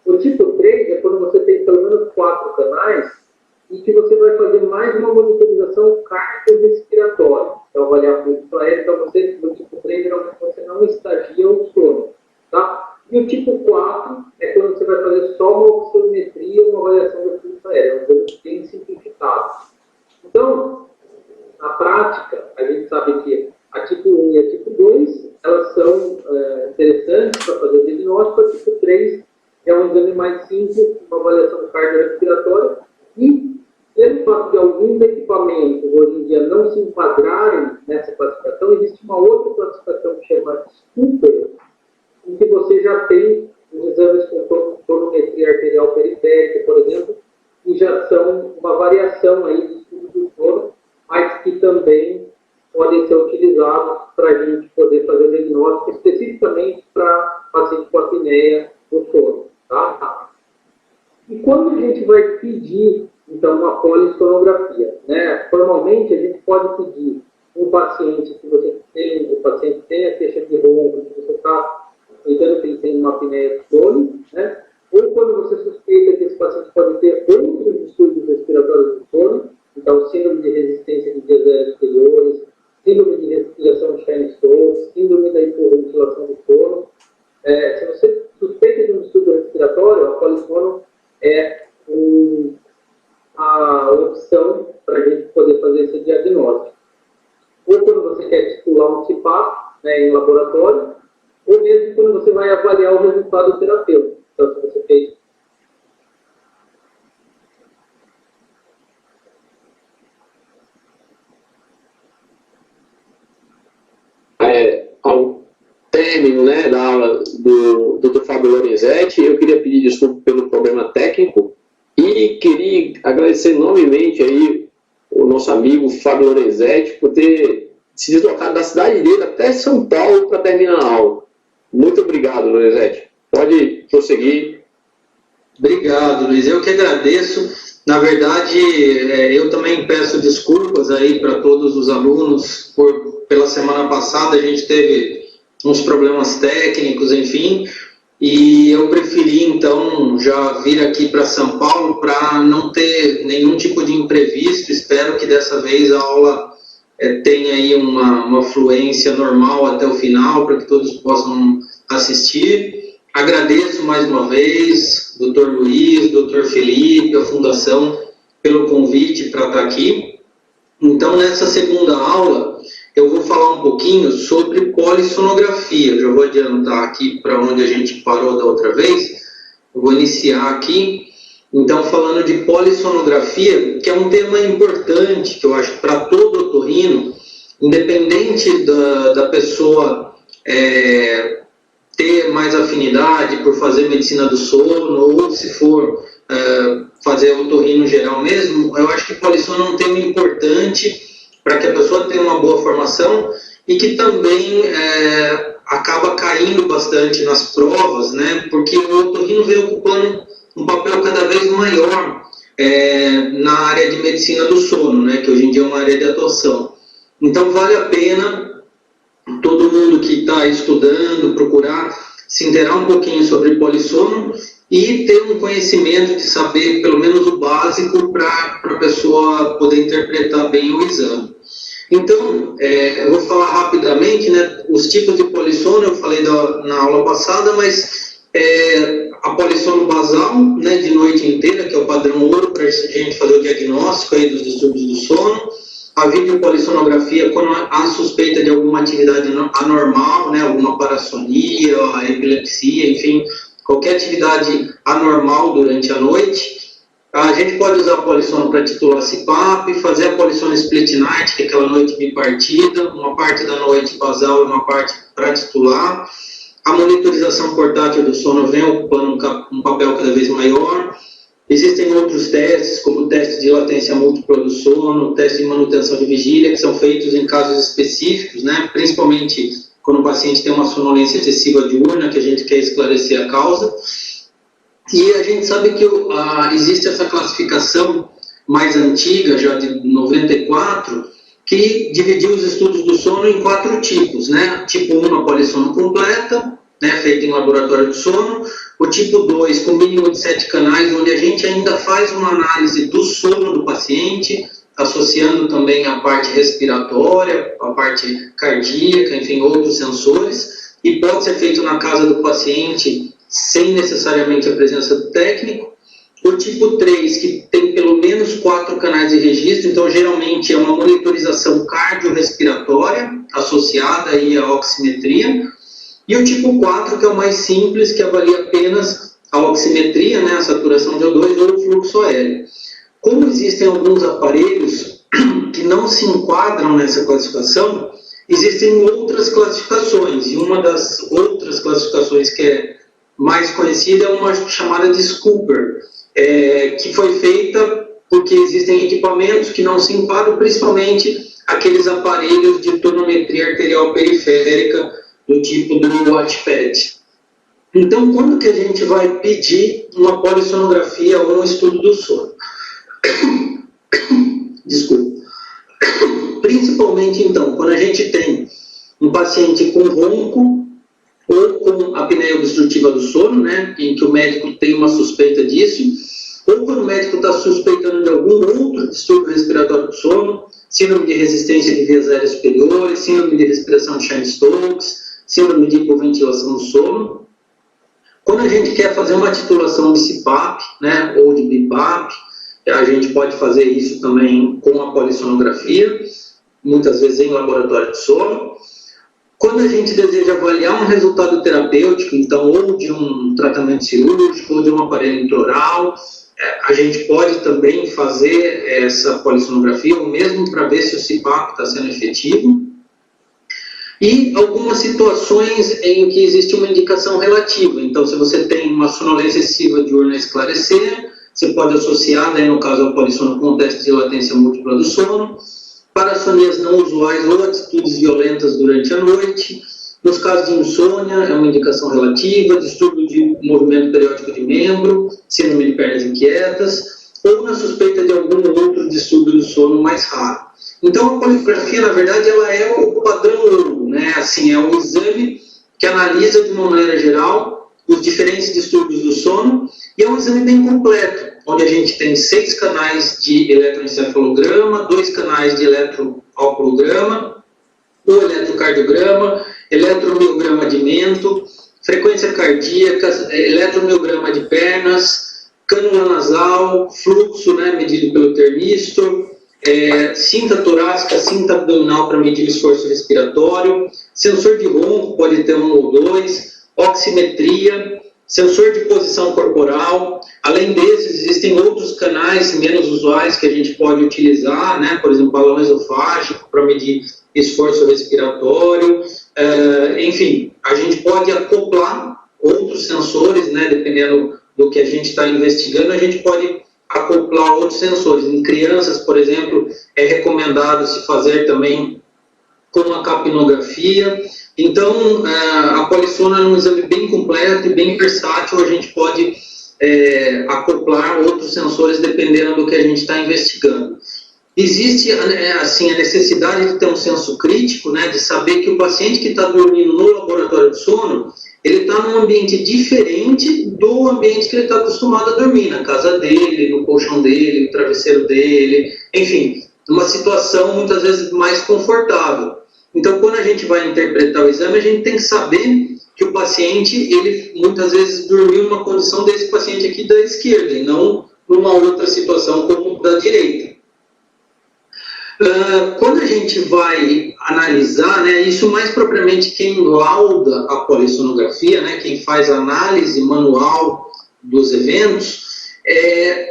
O tipo 3 é quando você tem pelo menos 4 canais, e que você vai fazer mais uma monitorização cardiorrespiratória. Então, avaliar fluxo aéreo, então você, no tipo 3, geralmente você não estagia o sono, tá? E o tipo 4 é quando você vai fazer só uma oximetria, uma avaliação do fluxo aéreo, um exame bem simplificado. Então, na prática, a gente sabe que a tipo 1 e a tipo 2, elas são interessantes para fazer o diagnóstico, a tipo 3 é um exame mais simples, uma avaliação cardiorrespiratória, e pelo fato de alguns equipamentos hoje em dia não se enquadrarem nessa classificação, existe uma outra classificação que chama Super, em que você já tem os exames com tonometria arterial periférica, por exemplo, que já são uma variação aí do estudo do sono, mas que também podem ser utilizados para a gente poder fazer o diagnóstico especificamente para paciente com apneia do sono. Tá? E quando a gente vai pedir, então, uma polissonografia, né? Formalmente, a gente pode pedir um paciente que você tem, o paciente tem a queixa de ronco, que você está acreditando que ele tem uma apneia do sono, né? Ou quando você suspeita que esse paciente pode ter outros distúrbios respiratórios do sono, então, síndrome de resistência de vias aéreas exteriores, síndrome de respiração de Cheyne-Stokes, síndrome da hipoventilação do sono. Se você suspeita de um distúrbio respiratório, a polissono é a opção para a gente poder fazer esse diagnóstico. Ou quando você quer titular um CPAP, né, em laboratório, ou mesmo quando você vai avaliar o resultado terapêutico. Então, se você fez ao término, né, da aula do Dr. Fábio Lorenzetti, eu queria pedir desculpa pelo problema técnico e queria agradecer enormemente aí o nosso amigo Fábio Lorenzetti por ter se deslocado da cidade dele até São Paulo para terminar a aula. Muito obrigado, Lorenzetti. Pode prosseguir. Obrigado, Luiz. Eu que agradeço. Na verdade, eu também peço desculpas aí para todos os alunos. Pela semana passada a gente teve uns problemas técnicos, enfim, e eu preferi então já vir aqui para São Paulo para não ter nenhum tipo de imprevisto. Espero que dessa vez a aula tenha aí uma fluência normal até o final, para que todos possam assistir. Agradeço mais uma vez, Dr. Luiz, Dr. Felipe, a Fundação, pelo convite para estar aqui. Então, nessa segunda aula, eu vou falar um pouquinho sobre polissonografia. Eu já vou adiantar aqui para onde a gente parou da outra vez. Eu vou iniciar aqui, então, falando de polissonografia, que é um tema importante, que eu acho, para todo otorrino, independente da pessoa ter mais afinidade por fazer medicina do sono, ou se for fazer otorrino geral mesmo, eu acho que polissono é um tema importante para que a pessoa tenha uma boa formação e que também acaba caindo bastante nas provas, né? Porque o otorrino vem ocupando um papel cada vez maior na área de medicina do sono, né? Que hoje em dia é uma área de atuação. Então vale a pena todo mundo que está estudando procurar se inteirar um pouquinho sobre polissono e ter um conhecimento de saber pelo menos o básico para a pessoa poder interpretar bem o exame. Então, eu vou falar rapidamente, né, os tipos de polissono, eu falei na aula passada, mas a polissono basal, né, de noite inteira, que é o padrão ouro para a gente fazer o diagnóstico aí dos distúrbios do sono. A videopolissonografia, quando há suspeita de alguma atividade anormal, né, alguma parassonia, epilepsia, enfim, qualquer atividade anormal durante a noite. A gente pode usar a polissono para titular CPAP, fazer a polissono split night, que é aquela noite bipartida, uma parte da noite basal e uma parte para titular. A monitorização portátil do sono vem ocupando um papel cada vez maior. Existem outros testes, como o teste de latência múltipla do sono, o teste de manutenção de vigília, que são feitos em casos específicos, né? Principalmente quando o paciente tem uma sonolência excessiva diurna, que a gente quer esclarecer a causa. E a gente sabe que existe essa classificação mais antiga, já de 94, que dividiu os estudos do sono em 4 tipos, né? Tipo 1, a polissono completa, né, feita em laboratório de sono. O tipo 2, com mínimo de 7 canais, onde a gente ainda faz uma análise do sono do paciente, associando também a parte respiratória, a parte cardíaca, enfim, outros sensores, e pode ser feito na casa do paciente sem necessariamente a presença do técnico. O tipo 3, que tem pelo menos 4 canais de registro, então geralmente é uma monitorização cardiorrespiratória associada aí à oximetria. E o tipo 4, que é o mais simples, que avalia apenas a oximetria, né, a saturação de O2 ou o fluxo aéreo. Como existem alguns aparelhos que não se enquadram nessa classificação, existem outras classificações, e uma das outras classificações que é mais conhecida é uma chamada de Scooper, que foi feita porque existem equipamentos que não se enquadram, principalmente aqueles aparelhos de tonometria arterial periférica do tipo do Watchpad. Então, quando que a gente vai pedir uma polissonografia ou um estudo do sono? Desculpa. Principalmente, então, quando a gente tem um paciente com ronco ou com apneia obstrutiva do sono, né, em que o médico tem uma suspeita disso, ou quando o médico está suspeitando de algum outro distúrbio respiratório do sono, síndrome de resistência de vias aéreas superiores, síndrome de respiração de Cheyne-Stokes, síndrome de hipoventilação do sono. Quando a gente quer fazer uma titulação de CPAP, né, ou de BIPAP, a gente pode fazer isso também com a polissonografia, muitas vezes em laboratório de sono. Quando a gente deseja avaliar um resultado terapêutico, então, ou de um tratamento cirúrgico, ou de um aparelho intraoral, a gente pode também fazer essa polissonografia, ou mesmo para ver se o CPAP está sendo efetivo. E algumas situações em que existe uma indicação relativa. Então, se você tem uma sonolência excessiva diurna a esclarecer, você pode associar, né, no caso, a polissono com o teste de latência múltipla do sono, parassonias não usuais ou atitudes violentas durante a noite. Nos casos de insônia, é uma indicação relativa, distúrbio de movimento periódico de membro, síndrome de pernas inquietas, ou na suspeita de algum outro distúrbio do sono mais raro. Então, a polissonografia, na verdade, ela é o padrão ouro, né? Assim, é um exame que analisa, de uma maneira geral, os diferentes distúrbios do sono, e é um exame bem completo, onde a gente tem 6 canais de eletroencefalograma, 2 canais de eletroalcolograma, o eletrocardiograma, eletromiograma de mento, frequência cardíaca, eletromiograma de pernas, cânula nasal, fluxo, né, medido pelo termistor, cinta torácica, cinta abdominal para medir o esforço respiratório, sensor de ronco, pode ter 1 ou 2, oximetria, sensor de posição corporal. Além desses, existem outros canais menos usuais que a gente pode utilizar, né? Por exemplo, balão esofágico para medir esforço respiratório. Enfim, a gente pode acoplar outros sensores, né? Dependendo do que a gente está investigando, a gente pode acoplar outros sensores. Em crianças, por exemplo, é recomendado se fazer também com a capnografia. Então, a polissona é um exame bem completo e bem versátil, a gente pode acoplar outros sensores dependendo do que a gente está investigando. Existe, assim, a necessidade de ter um senso crítico, né, de saber que o paciente que está dormindo no laboratório de sono, ele está num ambiente diferente do ambiente que ele está acostumado a dormir, na casa dele, no colchão dele, no travesseiro dele, enfim, numa situação muitas vezes mais confortável. Então, quando a gente vai interpretar o exame, a gente tem que saber que o paciente, ele muitas vezes dormiu numa condição desse paciente aqui da esquerda, e não numa outra situação como da direita. Quando a gente vai analisar, né, isso mais propriamente quem lauda a polissonografia, né, quem faz a análise manual dos eventos,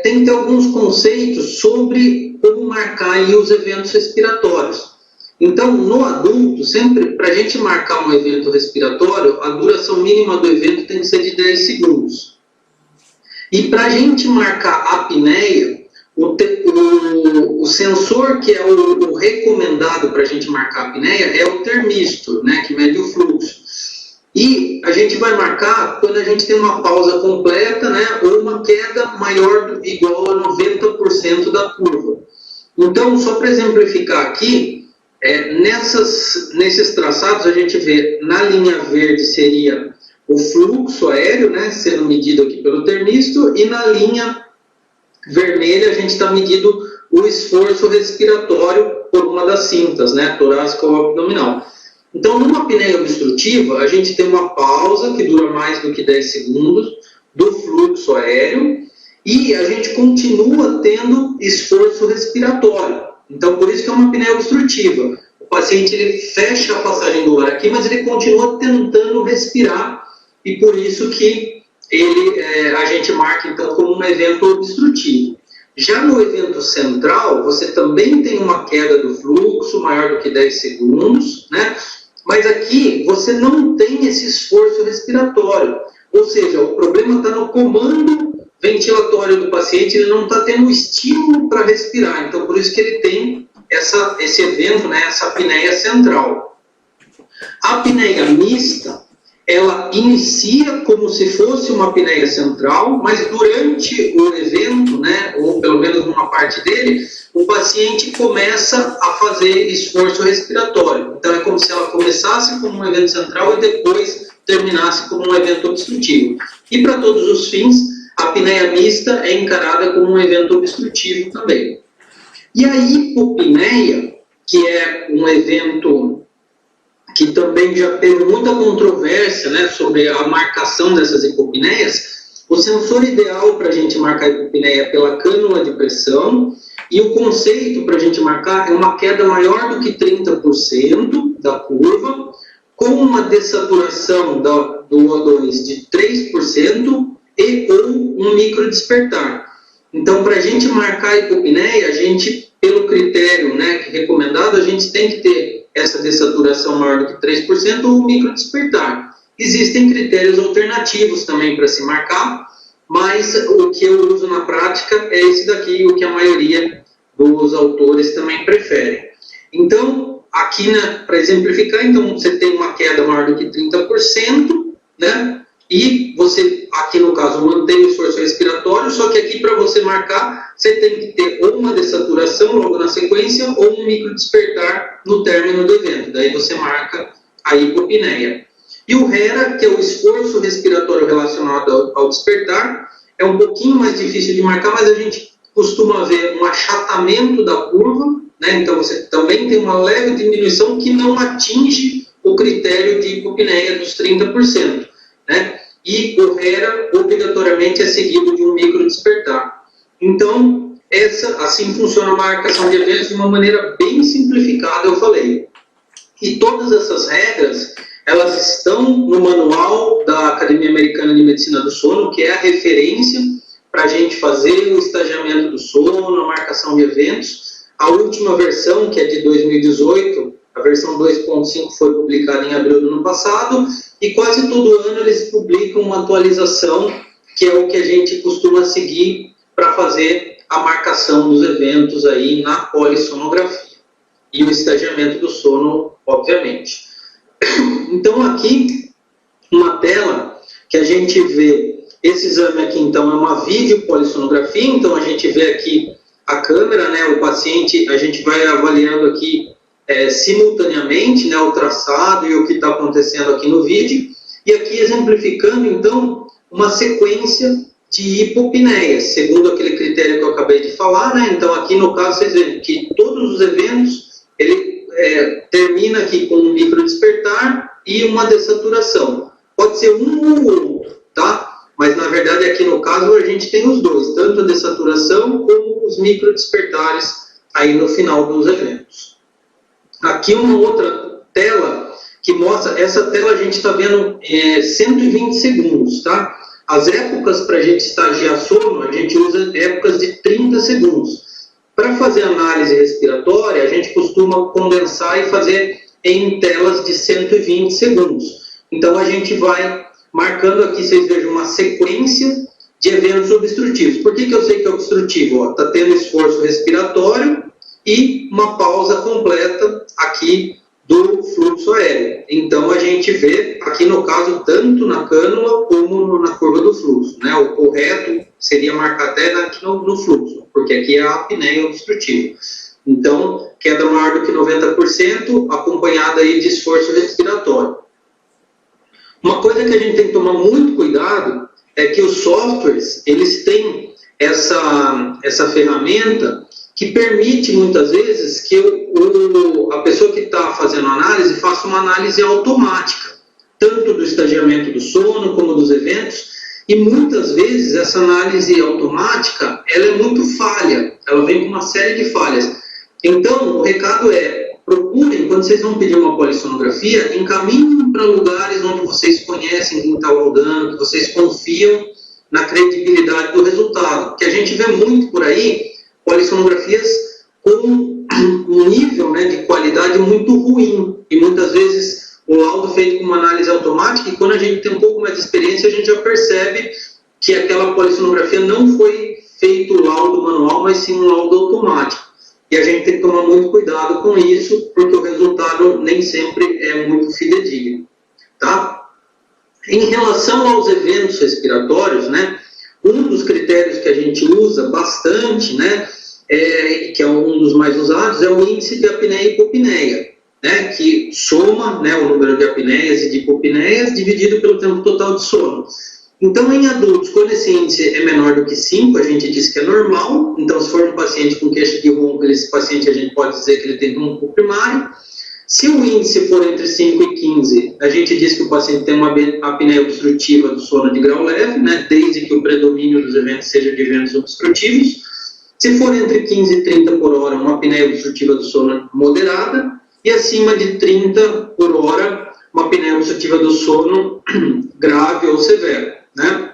tem que ter alguns conceitos sobre como marcar aí os eventos respiratórios. Então, no adulto, sempre, para a gente marcar um evento respiratório, a duração mínima do evento tem que ser de 10 segundos. E para a gente marcar a apneia, o sensor que é o recomendado para a gente marcar a apneia é o termistor, né, que mede o fluxo. E a gente vai marcar quando a gente tem uma pausa completa, né, ou uma queda maior igual a 90% da curva. Então, só para exemplificar aqui, nesses traçados a gente vê, na linha verde seria o fluxo aéreo, né, sendo medido aqui pelo termistor, e na linha vermelha a gente está medindo o esforço respiratório por uma das cintas, né, torácica ou abdominal. Então, numa apneia obstrutiva, a gente tem uma pausa que dura mais do que 10 segundos do fluxo aéreo e a gente continua tendo esforço respiratório. Então, por isso que é uma apneia obstrutiva. O paciente ele fecha a passagem do ar aqui, mas ele continua tentando respirar e por isso que a gente marca, então, como um evento obstrutivo. Já no evento central, você também tem uma queda do fluxo maior do que 10 segundos, né? Mas aqui você não tem esse esforço respiratório. Ou seja, o problema está no comando ventilatório do paciente, ele não está tendo estímulo para respirar. Então, por isso que ele tem esse evento, né, essa apneia central. A apneia mista, ela inicia como se fosse uma apneia central, mas durante o evento, né, ou pelo menos numa parte dele, o paciente começa a fazer esforço respiratório. Então, é como se ela começasse como um evento central e depois terminasse como um evento obstrutivo. E para todos os fins, a apneia mista é encarada como um evento obstrutivo também. E a hipopneia, que é um evento que também já teve muita controvérsia, né, sobre a marcação dessas hipopneias, o sensor ideal para a gente marcar a hipopneia é pela cânula de pressão, e o conceito para a gente marcar é uma queda maior do que 30% da curva, com uma dessaturação do O2 de 3% e ou um microdespertar. Então, para a gente marcar a hipopneia, a gente, pelo critério, né, recomendado, a gente tem que ter essa dessaturação maior do que 3% ou microdespertar. Existem critérios alternativos também para se marcar, mas o que eu uso na prática é esse daqui, o que a maioria dos autores também preferem. Então, aqui, né, para exemplificar, então você tem uma queda maior do que 30%, né? E você, aqui no caso, mantém o esforço respiratório, só que aqui para você marcar, você tem que ter ou uma dessaturação logo na sequência ou um microdespertar no término do evento. Daí você marca a hipopneia. E o HERA, que é o esforço respiratório relacionado ao despertar, é um pouquinho mais difícil de marcar, mas a gente costuma ver um achatamento da curva, né? Então você também tem uma leve diminuição que não atinge o critério de hipopneia dos 30%. Né? E o HERA obrigatoriamente é seguido de um microdespertar. Então, assim funciona a marcação de eventos de uma maneira bem simplificada, eu falei. E todas essas regras, elas estão no manual da Academia Americana de Medicina do Sono, que é a referência para a gente fazer o estagiamento do sono, a marcação de eventos. A última versão, que é de 2018, a versão 2.5 foi publicada em abril do ano passado, e quase todo ano eles publicam uma atualização, que é o que a gente costuma seguir para fazer a marcação dos eventos aí na polissonografia. E o estagiamento do sono, obviamente. Então aqui, uma tela que a gente vê, esse exame aqui então é uma videopolissonografia, então a gente vê aqui a câmera, né, o paciente, a gente vai avaliando aqui simultaneamente, né, o traçado e o que está acontecendo aqui no vídeo, e aqui exemplificando, então, uma sequência de hipopneias, segundo aquele critério que eu acabei de falar, né, então aqui no caso vocês veem que todos os eventos, ele termina aqui com um microdespertar e uma dessaturação. Pode ser um ou outro, tá? Mas na verdade aqui no caso a gente tem os dois, tanto a dessaturação como os microdespertares aí no final dos eventos. Aqui uma outra tela que mostra, essa tela a gente está vendo 120 segundos, tá? As épocas para a gente estagiar sono, a gente usa épocas de 30 segundos. Para fazer análise respiratória, a gente costuma condensar e fazer em telas de 120 segundos. Então a gente vai marcando aqui, vocês vejam uma sequência de eventos obstrutivos. Por que eu sei que é obstrutivo? Está tendo esforço respiratório e uma pausa completa aqui do fluxo aéreo. Então, a gente vê aqui no caso, tanto na cânula como na curva do fluxo. Né? O correto seria marcar até aqui no fluxo, porque aqui é a apneia obstrutiva. Então, queda maior do que 90%, acompanhada aí de esforço respiratório. Uma coisa que a gente tem que tomar muito cuidado é que os softwares, eles têm essa ferramenta que permite, muitas vezes, que a pessoa que está fazendo a análise faça uma análise automática, tanto do estagiamento do sono como dos eventos, e muitas vezes essa análise automática, ela é muito falha, ela vem com uma série de falhas. Então, o recado é, procurem, quando vocês vão pedir uma polissonografia, encaminhem para lugares onde vocês conhecem quem está rodando, que vocês confiam na credibilidade do resultado. Que a gente vê vê muito por aí polissonografias com um nível, né, de qualidade muito ruim, e muitas vezes o laudo feito com uma análise automática, e quando a gente tem um pouco mais de experiência, a gente já percebe que aquela polissonografia não foi feito o laudo manual, mas sim um laudo automático. E a gente tem que tomar muito cuidado com isso, porque o resultado nem sempre é muito fidedigno, tá? Em relação aos eventos respiratórios, né, um dos critérios que a gente usa bastante, né, que é um dos mais usados, é o índice de apneia e hipopneia, né, que soma, né, o número de apneias e de hipopneias dividido pelo tempo total de sono. Então, em adultos, quando esse índice é menor do que 5, a gente diz que é normal. Então, se for um paciente com queixa de ronco, esse paciente a gente pode dizer que ele tem ronco primário. Se o índice for entre 5 e 15, a gente diz que o paciente tem uma apneia obstrutiva do sono de grau leve, né, desde que o predomínio dos eventos seja de eventos obstrutivos. Se for entre 15 e 30 por hora, uma apneia obstrutiva do sono moderada. E acima de 30 por hora, uma apneia obstrutiva do sono grave ou severa, né?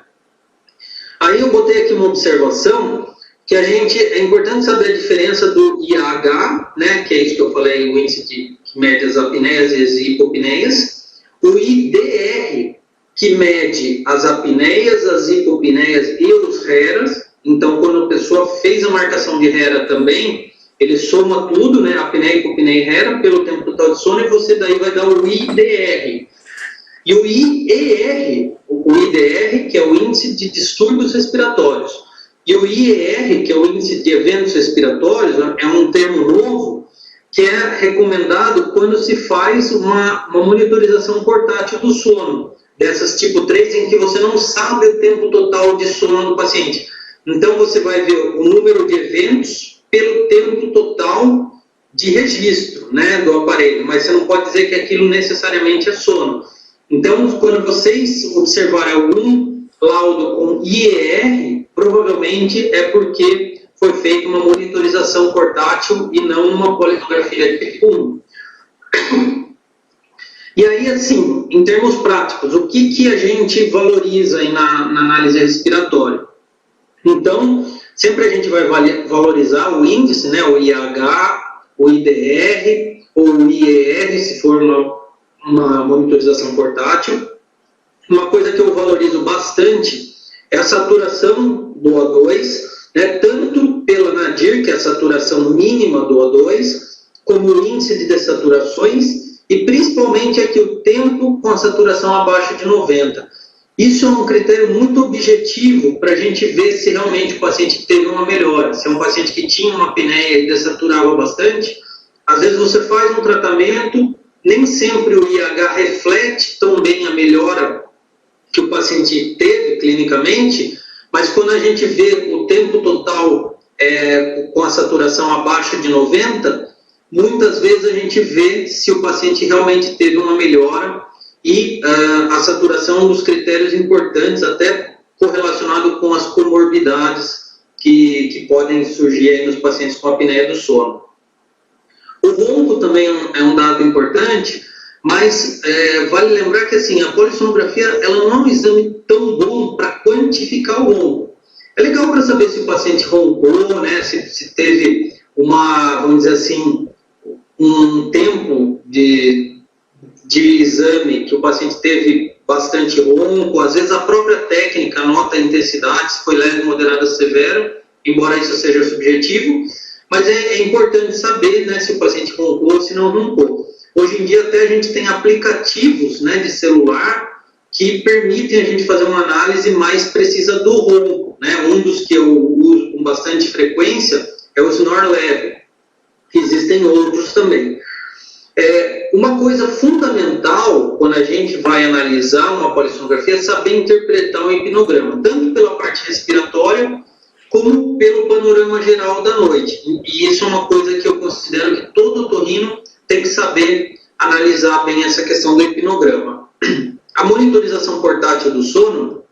Aí eu botei aqui uma observação que é importante saber a diferença do IAH, né, que é isso que eu falei, o índice que mede as apneias e as hipopneias, o IDR, que mede as apneias, as hipopneias e os HERAs. Então, quando a pessoa fez a marcação de HERA também, ele soma tudo, né, apneia, hipopneia e HERA, pelo tempo total de sono, e você daí vai dar o IDR. E o IER, o IDR, que é o índice de distúrbios respiratórios, e o IER, que é o índice de eventos respiratórios, é um termo novo que é recomendado quando se faz uma monitorização portátil do sono, dessas tipo 3, em que você não sabe o tempo total de sono do paciente. Então, você vai ver o número de eventos pelo tempo total de registro, né, do aparelho, mas você não pode dizer que aquilo necessariamente é sono. Então, quando vocês observarem algum laudo com IER, provavelmente é porque foi feita uma monitorização portátil e não uma polissonografia de tipo 1. E aí, assim, em termos práticos, o que a gente valoriza aí na análise respiratória? Então, sempre a gente vai valorizar o índice, né, o IH, o IDR, ou o IER, se for uma monitorização portátil. Uma coisa que eu valorizo bastante é a saturação do O2, né, tanto pela NADIR, que é a saturação mínima do O2, como o índice de dessaturações, e principalmente aqui o tempo com a saturação abaixo de 90. Isso é um critério muito objetivo para a gente ver se realmente o paciente teve uma melhora. Se é um paciente que tinha uma apneia e dessaturava bastante, às vezes você faz um tratamento, nem sempre o IH reflete tão bem a melhora que o paciente teve clinicamente, mas quando a gente vê o tempo total com a saturação abaixo de 90, muitas vezes a gente vê se o paciente realmente teve uma melhora, e a saturação é um dos critérios importantes, até correlacionado com as comorbidades que podem surgir aí nos pacientes com apneia do sono. O ronco também é um dado importante, mas vale lembrar que assim, a polissonografia ela não é um exame tão bom para quantificar o ronco. É legal para saber se o paciente roncou, né, se teve vamos dizer assim, um tempo de exame que o paciente teve bastante ronco. Às vezes a própria técnica nota a intensidade, se foi leve, moderada, severo, embora isso seja subjetivo, mas é importante saber, né, se o paciente roncou ou se não roncou. Hoje em dia até a gente tem aplicativos, né, de celular que permitem a gente fazer uma análise mais precisa do ronco, né? Um dos que eu uso com bastante frequência é o SnoreLab. Existem outros também. Uma coisa fundamental quando a gente vai analisar uma polissonografia é saber interpretar um hipnograma, tanto pela parte respiratória como pelo panorama geral da noite. E isso é uma coisa que eu considero que todo otorrino tem que saber analisar bem essa questão do hipnograma. A monitorização portátil do sono,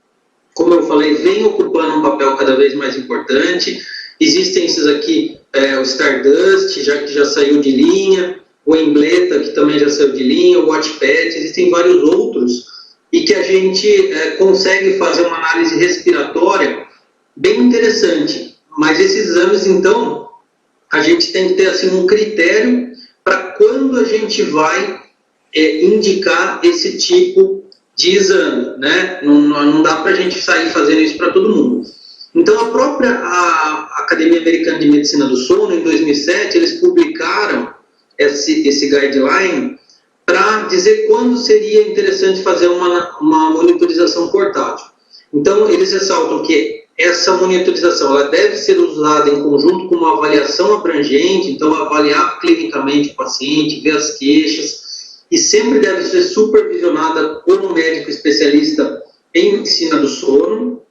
como eu falei, vem ocupando um papel cada vez mais importante. Existem esses aqui, o Stardust, que já saiu de linha, o Embleta, que também já saiu de linha, o Watchpad, existem vários outros, e que a gente consegue fazer uma análise respiratória bem interessante. Mas esses exames, então, a gente tem que ter assim, um critério para quando a gente vai indicar esse tipo de exame, né? Não dá para a gente sair fazendo isso para todo mundo. Então, a própria Academia Americana de Medicina do Sono, em 2007, eles publicaram esse guideline para dizer quando seria interessante fazer uma monitorização portátil. Então, eles ressaltam que essa monitorização ela deve ser usada em conjunto com uma avaliação abrangente, então avaliar clinicamente o paciente, ver as queixas, e sempre deve ser supervisionada por um médico especialista em medicina do sono,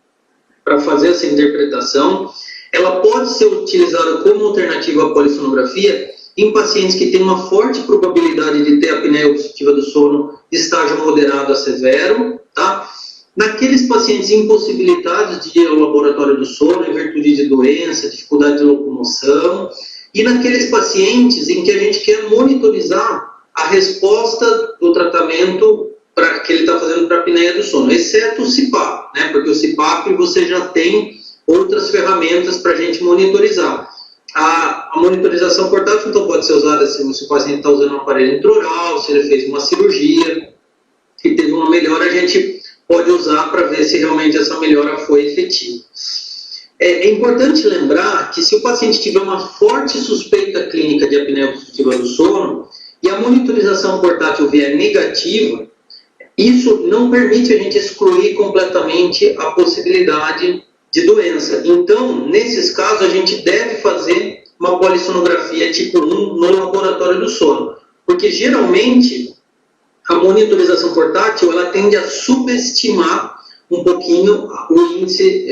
para fazer essa interpretação. Ela pode ser utilizada como alternativa à polissonografia em pacientes que têm uma forte probabilidade de ter apneia obstrutiva do sono de estágio moderado a severo, tá? Naqueles pacientes impossibilitados de ir ao laboratório do sono em virtude de doença, dificuldade de locomoção, e naqueles pacientes em que a gente quer monitorizar a resposta do tratamento que ele está fazendo para a apneia do sono, exceto o CPAP, né? Porque o CPAP você já tem outras ferramentas para a gente monitorizar. A monitorização portátil então pode ser usada se o paciente está usando um aparelho intraoral, se ele fez uma cirurgia e teve uma melhora, a gente pode usar para ver se realmente essa melhora foi efetiva. É importante lembrar que se o paciente tiver uma forte suspeita clínica de apneia obstrutiva do sono e a monitorização portátil vier negativa, isso não permite a gente excluir completamente a possibilidade de doença. Então, nesses casos, a gente deve fazer uma polissonografia tipo 1 no laboratório do sono, porque geralmente a monitorização portátil ela tende a subestimar um pouquinho o índice,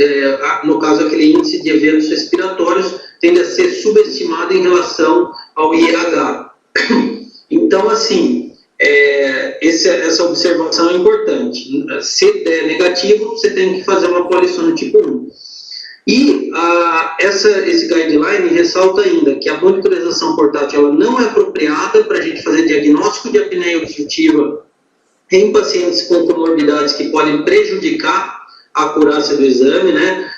no caso aquele índice de eventos respiratórios, tende a ser subestimado em relação ao IEH. Então, assim, essa observação é importante. Se der negativo, você tem que fazer uma polissono tipo 1. E esse guideline ressalta ainda que a monitorização portátil ela não é apropriada para a gente fazer diagnóstico de apneia obstrutiva em pacientes com comorbidades que podem prejudicar a acurácia do exame, né?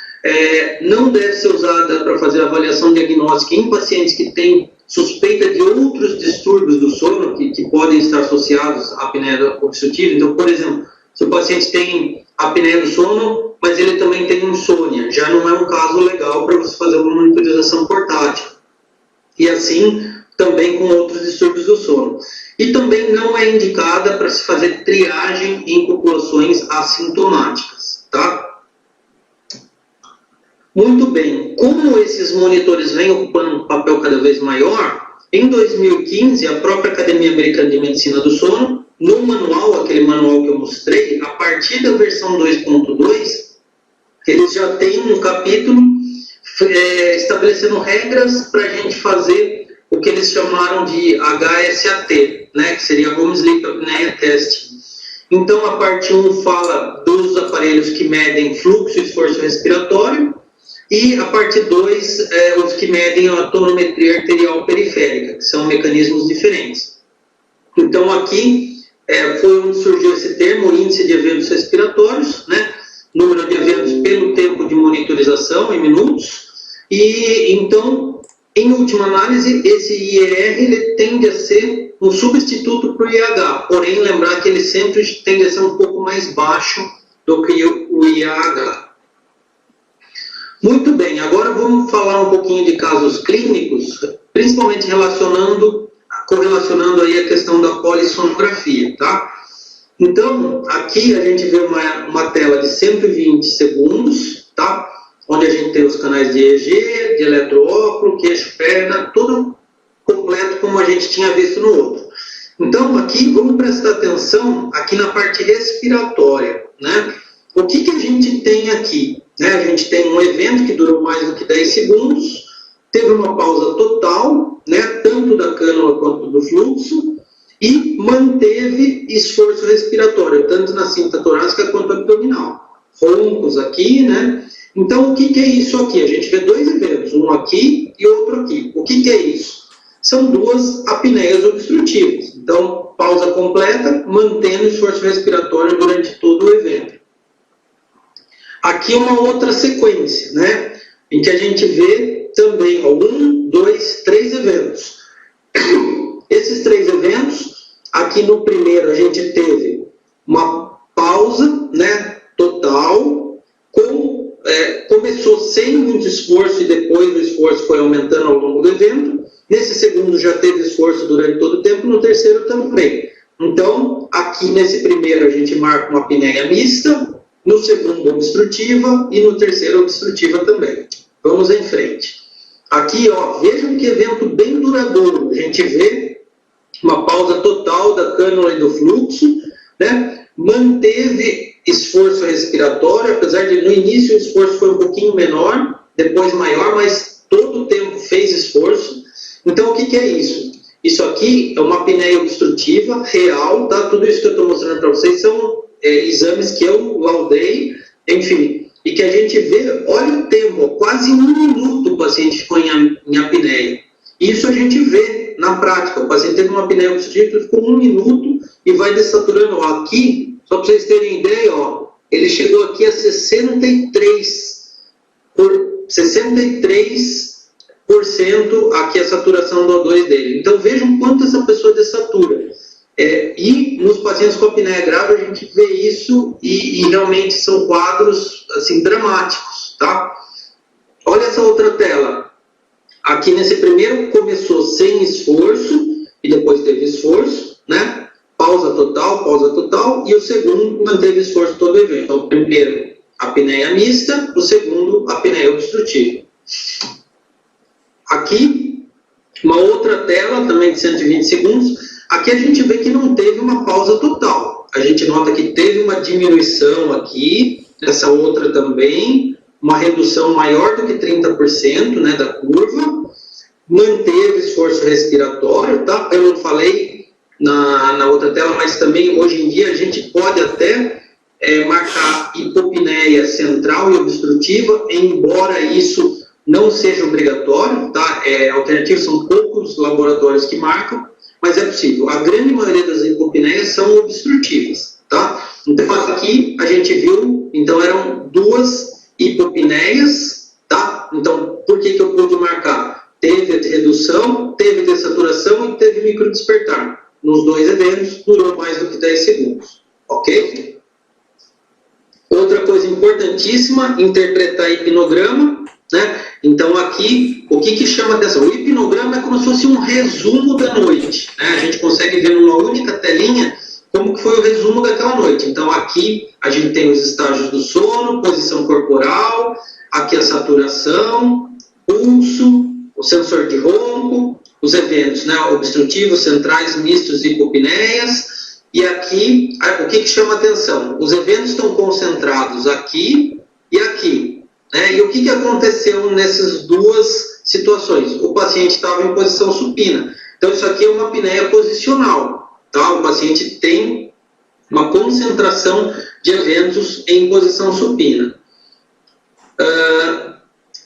Não deve ser usada para fazer avaliação diagnóstica em pacientes que têm suspeita de outros distúrbios do sono que podem estar associados à apneia obstrutiva. Então, por exemplo, se o paciente tem apneia do sono, mas ele também tem insônia, já não é um caso legal para você fazer uma monitorização portátil. E assim, também com outros distúrbios do sono. E também não é indicada para se fazer triagem em populações assintomáticas, tá? Muito bem, como esses monitores vêm ocupando um papel cada vez maior, em 2015, a própria Academia Americana de Medicina do Sono, no manual, aquele manual que eu mostrei, a partir da versão 2.2, eles já têm um capítulo estabelecendo regras para a gente fazer o que eles chamaram de HSAT, né, que seria Home Sleep Apnea Testing. Então, a parte 1 fala dos aparelhos que medem fluxo e esforço respiratório, e a parte 2 os que medem a tonometria arterial periférica, que são mecanismos diferentes. Então, aqui foi onde surgiu esse termo, índice de eventos respiratórios, né? Número de eventos pelo tempo de monitorização em minutos, e então, em última análise, esse IER ele tende a ser um substituto para o IH, porém, lembrar que ele sempre tende a ser um pouco mais baixo do que o IAH. Muito bem, agora vamos falar um pouquinho de casos clínicos, principalmente correlacionando aí a questão da polissonografia, tá? Então, aqui a gente vê uma tela de 120 segundos, tá? Onde a gente tem os canais de EEG, de eletroóculo, queixo, perna, tudo completo como a gente tinha visto no outro. Então, aqui, vamos prestar atenção aqui na parte respiratória, né? O que a gente tem aqui? Né? A gente tem um evento que durou mais do que 10 segundos, teve uma pausa total, né? Tanto da cânula quanto do fluxo, e manteve esforço respiratório, tanto na cinta torácica quanto abdominal. Roncos aqui, né? Então, o que é isso aqui? A gente vê dois eventos, um aqui e outro aqui. O que é isso? São duas apneias obstrutivas. Então, pausa completa, mantendo esforço respiratório durante todo o evento. Aqui uma outra sequência, né? em que a gente vê também 1, 2, 3 eventos. Esses 3 eventos, aqui no primeiro a gente teve uma pausa, né, total, começou sem muito esforço e depois o esforço foi aumentando ao longo do evento. Nesse segundo já teve esforço durante todo o tempo, no terceiro também. Então, aqui nesse primeiro a gente marca uma apneia mista, no segundo obstrutiva e no terceiro obstrutiva também. Vamos em frente. Aqui, ó, vejam que evento bem duradouro. A gente vê uma pausa total da cânula e do fluxo, né? Manteve esforço respiratório, apesar de no início o esforço foi um pouquinho menor, depois maior, mas todo o tempo fez esforço. Então, o que é isso? Isso aqui é uma apneia obstrutiva real, tá? Tudo isso que eu estou mostrando para vocês são exames que eu laudei, enfim, e que a gente vê, olha o tempo, ó, quase 1 minuto o paciente ficou em apneia. Isso a gente vê na prática. O paciente teve uma apneia obstrutiva, ficou 1 minuto e vai desaturando. Ó, aqui, só para vocês terem ideia, ó, ele chegou aqui a 63% aqui a saturação do O2 dele. Então vejam quanto essa pessoa desatura. E nos pacientes com apneia grave a gente vê isso e realmente são quadros assim, dramáticos, tá? Olha essa outra tela. Aqui nesse primeiro começou sem esforço e depois teve esforço, né? Pausa total, e o segundo manteve esforço todo o evento. Então, o primeiro, apneia mista, o segundo, apneia obstrutiva. Aqui, uma outra tela, também de 120 segundos. Aqui a gente vê que não teve uma pausa total. A gente nota que teve uma diminuição aqui, essa outra também, uma redução maior do que 30%, né, da curva, manteve esforço respiratório, tá? Eu não falei na outra tela, mas também hoje em dia a gente pode até marcar hipopneia central e obstrutiva, embora isso não seja obrigatório, tá? Alternativo, são poucos laboratórios que marcam, mas é possível. A grande maioria das hipopneias são obstrutivas, tá? Então aqui a gente viu, então eram 2 hipopneias, tá? Então, por que eu pude marcar? Teve redução, teve dessaturação e teve microdespertar. Nos 2 eventos, durou mais do que 10 segundos, ok? Outra coisa importantíssima, interpretar hipnograma, né? Então, aqui, o que chama atenção? O hipnograma é como se fosse um resumo da noite, né? A gente consegue ver numa única telinha como que foi o resumo daquela noite. Então, aqui a gente tem os estágios do sono, posição corporal, aqui a saturação, pulso, o sensor de ronco, os eventos, né, obstrutivos, centrais, mistos e hipopneias. E aqui, o que chama atenção? Os eventos estão concentrados aqui e aqui, né? E o que aconteceu nessas 2 situações? O paciente estava em posição supina. Então, isso aqui é uma apneia posicional, tá? O paciente tem uma concentração de eventos em posição supina.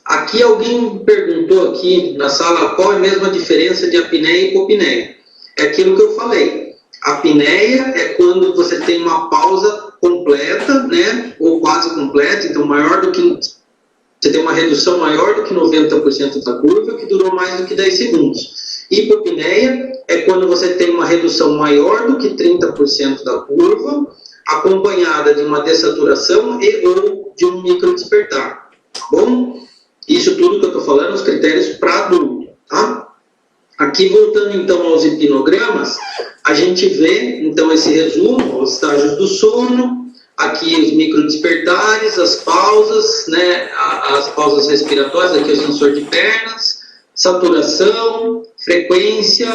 Aqui alguém perguntou aqui na sala qual é mesmo a diferença de apneia e hipopneia. É aquilo que eu falei. A apneia é quando você tem uma pausa completa, né, ou quase completa, então maior do que você tem uma redução maior do que 90% da curva, que durou mais do que 10 segundos. Hipopneia é quando você tem uma redução maior do que 30% da curva, acompanhada de uma dessaturação e ou de um microdespertar. Tá bom? Isso tudo que eu estou falando, os critérios para adulto, tá? Aqui, voltando então aos hipnogramas, a gente vê, então, esse resumo, os estágios do sono, aqui os microdespertares, as pausas, né, as pausas respiratórias, aqui o sensor de pernas, saturação, frequência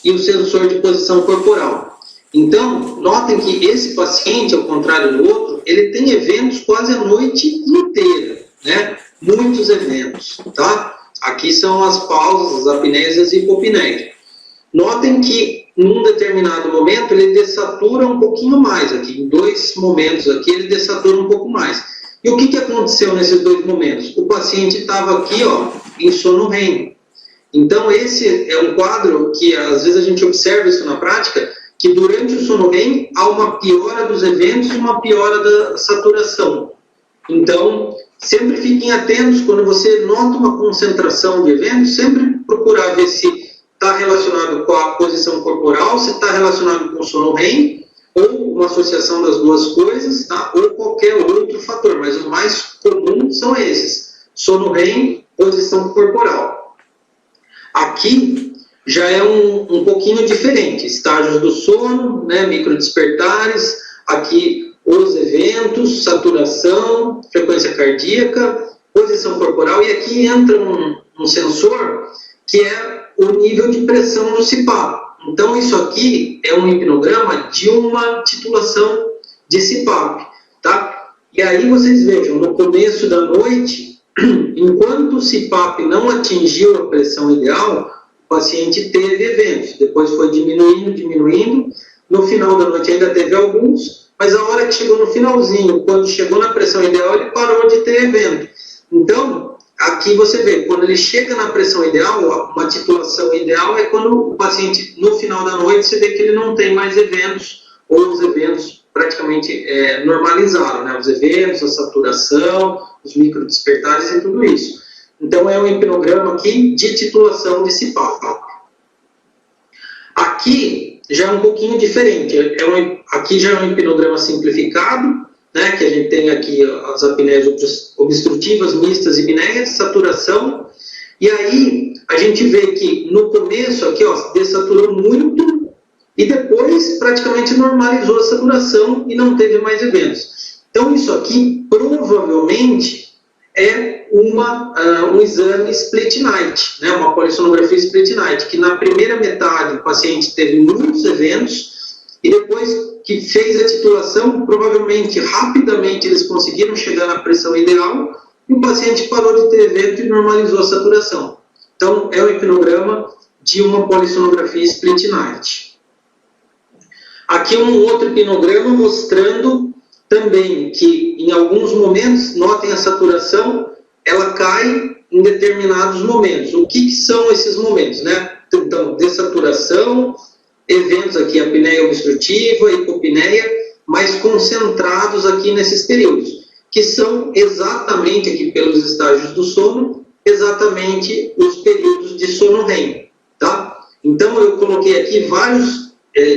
e o sensor de posição corporal. Então, notem que esse paciente, ao contrário do outro, ele tem eventos quase a noite inteira, né? Muitos eventos, tá? Aqui são as pausas, as apneias e as hipopneias. Notem que, num determinado momento, ele dessatura um pouquinho mais. Aqui, em 2 momentos aqui, ele dessatura um pouco mais. E o que aconteceu nesses 2 momentos? O paciente estava aqui, ó, em sono REM. Então, esse é um quadro que, às vezes, a gente observa isso na prática, que durante o sono REM há uma piora dos eventos e uma piora da saturação. Então, sempre fiquem atentos quando você nota uma concentração de eventos, sempre procurar ver se está relacionado com a posição corporal, se está relacionado com o sono REM, ou uma associação das duas coisas, tá? Ou qualquer outro fator, mas o mais comum são esses: sono REM, posição corporal. Aqui já é um pouquinho diferente, estágios do sono, né, microdespertares, aqui os eventos, saturação, frequência cardíaca, posição corporal, e aqui entra um sensor que é o nível de pressão no CPAP. Então, isso aqui é um hipnograma de uma titulação de CPAP, tá? E aí vocês vejam, no começo da noite, enquanto o CPAP não atingiu a pressão ideal, o paciente teve eventos, depois foi diminuindo, no final da noite ainda teve alguns, mas a hora que chegou no finalzinho, quando chegou na pressão ideal, ele parou de ter evento. Então, aqui você vê, quando ele chega na pressão ideal, uma titulação ideal é quando o paciente, no final da noite, você vê que ele não tem mais eventos, ou os eventos praticamente normalizaram, né? Os eventos, a saturação, os microdespertares e tudo isso. Então, é um hipnograma aqui de titulação de CPAP. Aqui já é um pouquinho diferente. Aqui já é um hipnograma simplificado, né, que a gente tem aqui as apneias obstrutivas, mistas e apneias, saturação. E aí a gente vê que no começo aqui, ó, desaturou muito e depois praticamente normalizou a saturação e não teve mais eventos. Então isso aqui provavelmente é um exame split night, né, uma polissonografia split night, que na primeira metade o paciente teve muitos eventos e depois que fez a titulação, provavelmente, rapidamente, eles conseguiram chegar na pressão ideal e o paciente parou de ter evento e normalizou a saturação. Então, é o hipnograma de uma polissonografia split night. Aqui um outro hipnograma mostrando também que, em alguns momentos, notem a saturação, ela cai em determinados momentos. O que são esses momentos, né? Então, dessaturação, eventos aqui, apneia obstrutiva, hipopneia, mais concentrados aqui nesses períodos, que são exatamente aqui pelos estágios do sono, exatamente os períodos de sono REM, tá? Então eu coloquei aqui vários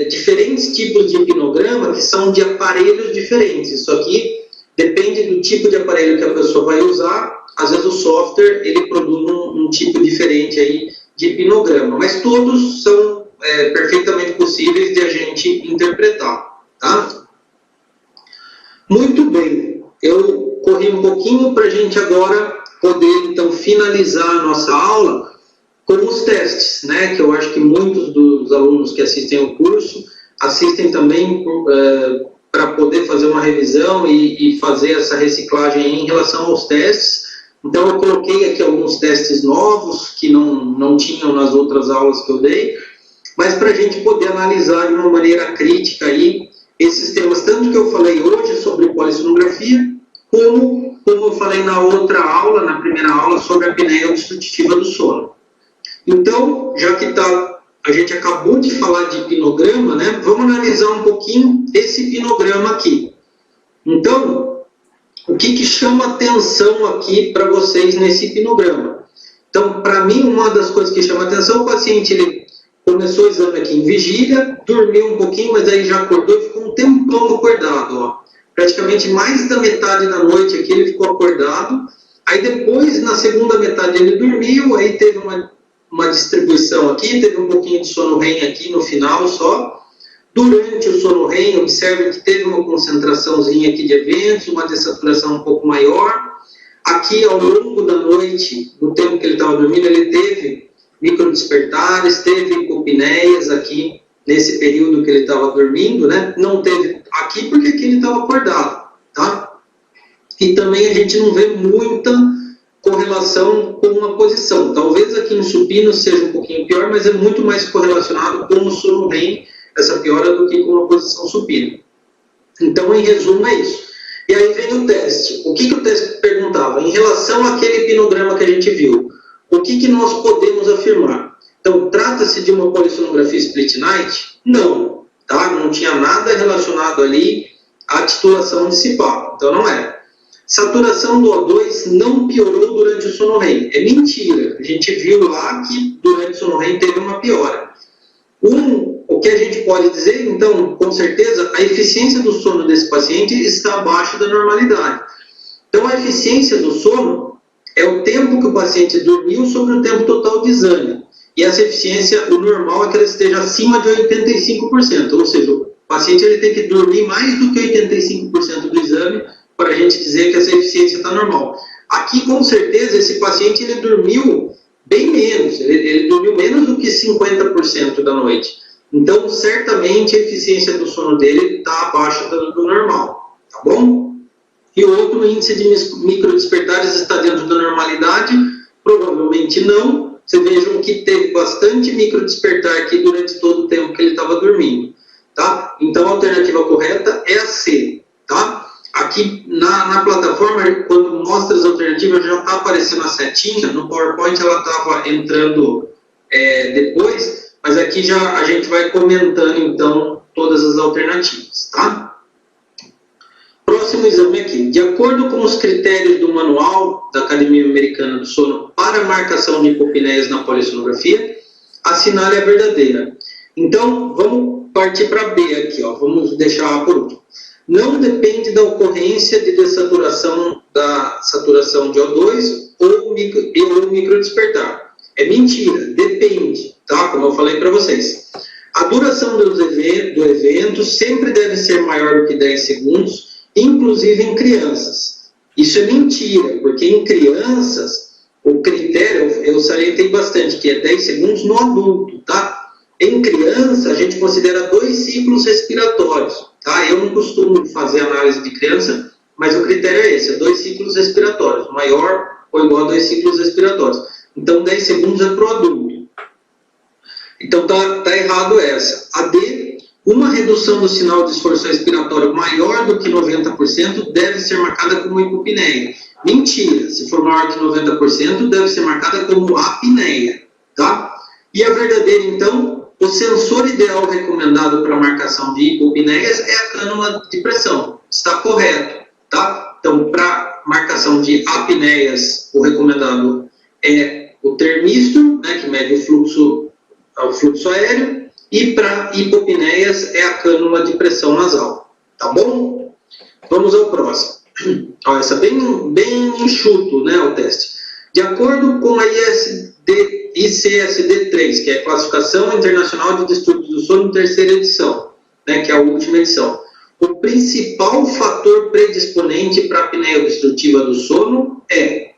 diferentes tipos de hipnograma que são de aparelhos diferentes. Isso aqui depende do tipo de aparelho que a pessoa vai usar. Às vezes o software ele produz um tipo diferente aí de hipnograma, mas todos são perfeitamente possíveis de a gente interpretar, tá? Muito bem, eu corri um pouquinho para a gente agora poder então finalizar a nossa aula com os testes, né? Que eu acho que muitos dos alunos que assistem ao curso assistem também para poder fazer uma revisão e fazer essa reciclagem em relação aos testes. Então eu coloquei aqui alguns testes novos que não tinham nas outras aulas que eu dei, mas para a gente poder analisar de uma maneira crítica aí esses temas, tanto que eu falei hoje sobre polissonografia, como eu falei na outra aula, na primeira aula, sobre a apneia obstrutiva do sono. Então, já que a gente acabou de falar de hipnograma, né, vamos analisar um pouquinho esse hipnograma aqui. Então, o que chama atenção aqui para vocês nesse hipnograma? Então, para mim, uma das coisas que chama atenção, o paciente ele começou o exame aqui em vigília, dormiu um pouquinho, mas aí já acordou e ficou um tempão acordado, ó. Praticamente mais da metade da noite aqui ele ficou acordado. Aí depois, na segunda metade, ele dormiu, aí teve uma distribuição aqui, teve um pouquinho de sono REM aqui no final só. Durante o sono REM, observe que teve uma concentraçãozinha aqui de eventos, uma dessaturação um pouco maior. Aqui, ao longo da noite, no tempo que ele estava dormindo, ele teve microdespertares, teve hipopneias aqui nesse período que ele estava dormindo, né? Não teve aqui porque aqui ele estava acordado, tá? E também a gente não vê muita correlação com a posição. Talvez aqui no supino seja um pouquinho pior, mas é muito mais correlacionado com o sono REM, essa piora, do que com a posição supina. Então, em resumo, é isso. E aí vem o teste. O que o teste perguntava? Em relação àquele hipnograma que a gente viu, o que nós podemos afirmar? Então, trata-se de uma polissonografia split night? Não, tá? Não tinha nada relacionado ali à titulação de CPAP. Então, não é. Saturação do O2 não piorou durante o sono REM. É mentira. A gente viu lá que durante o sono REM teve uma piora. O que a gente pode dizer, então, com certeza, a eficiência do sono desse paciente está abaixo da normalidade. Então, a eficiência do sono é o tempo que o paciente dormiu sobre o tempo total de exame. E essa eficiência, o normal é que ela esteja acima de 85%. Ou seja, o paciente ele tem que dormir mais do que 85% do exame para a gente dizer que essa eficiência está normal. Aqui, com certeza, esse paciente ele dormiu bem menos. Ele dormiu menos do que 50% da noite. Então, certamente, a eficiência do sono dele está abaixo do normal. Tá bom? E o outro índice de microdespertares está dentro da normalidade? Provavelmente não. Vocês vejam que teve bastante microdespertar aqui durante todo o tempo que ele estava dormindo. Tá? Então, a alternativa correta é a C. Tá? Aqui na plataforma, quando mostra as alternativas, já está aparecendo a setinha. No PowerPoint ela estava entrando depois, mas aqui já a gente vai comentando, então, todas as alternativas. Tá? Próximo exame aqui. De acordo com os critérios do manual da Academia Americana do Sono para marcação de hipopneias na polissonografia, assinale a verdadeira. Então, vamos partir para B aqui. Ó. Vamos deixar A por último. Não depende da ocorrência de dessaturação da saturação de O2 ou microdespertar. É mentira, depende, tá? Como eu falei para vocês. A duração do evento sempre deve ser maior do que 10 segundos, inclusive em crianças. Isso é mentira, porque em crianças, o critério, eu salientei bastante, que é 10 segundos no adulto, tá? Em criança, a gente considera 2 ciclos respiratórios, tá? Eu não costumo fazer análise de criança, mas o critério é esse, 2 ciclos respiratórios, maior ou igual a 2 ciclos respiratórios. Então, 10 segundos é para o adulto. Então, tá errado essa. A D, uma redução do sinal de esforço respiratório maior do que 90% deve ser marcada como hipopneia. Mentira, se for maior que 90%, deve ser marcada como apneia, tá? E a verdadeira, então, o sensor ideal recomendado para marcação de hipopneias é a cânula de pressão. Está correto, tá? Então, para marcação de apneias, o recomendado é o termístro, né, que mede o fluxo aéreo, e para hipopneias é a cânula de pressão nasal. Tá bom? Vamos ao próximo. Ó, essa é bem enxuto, né, o teste. De acordo com a ICSD-3, que é a Classificação Internacional de Distúrbios do Sono, terceira edição, né, que é a última edição. O principal fator predisponente para a apneia obstrutiva do sono é,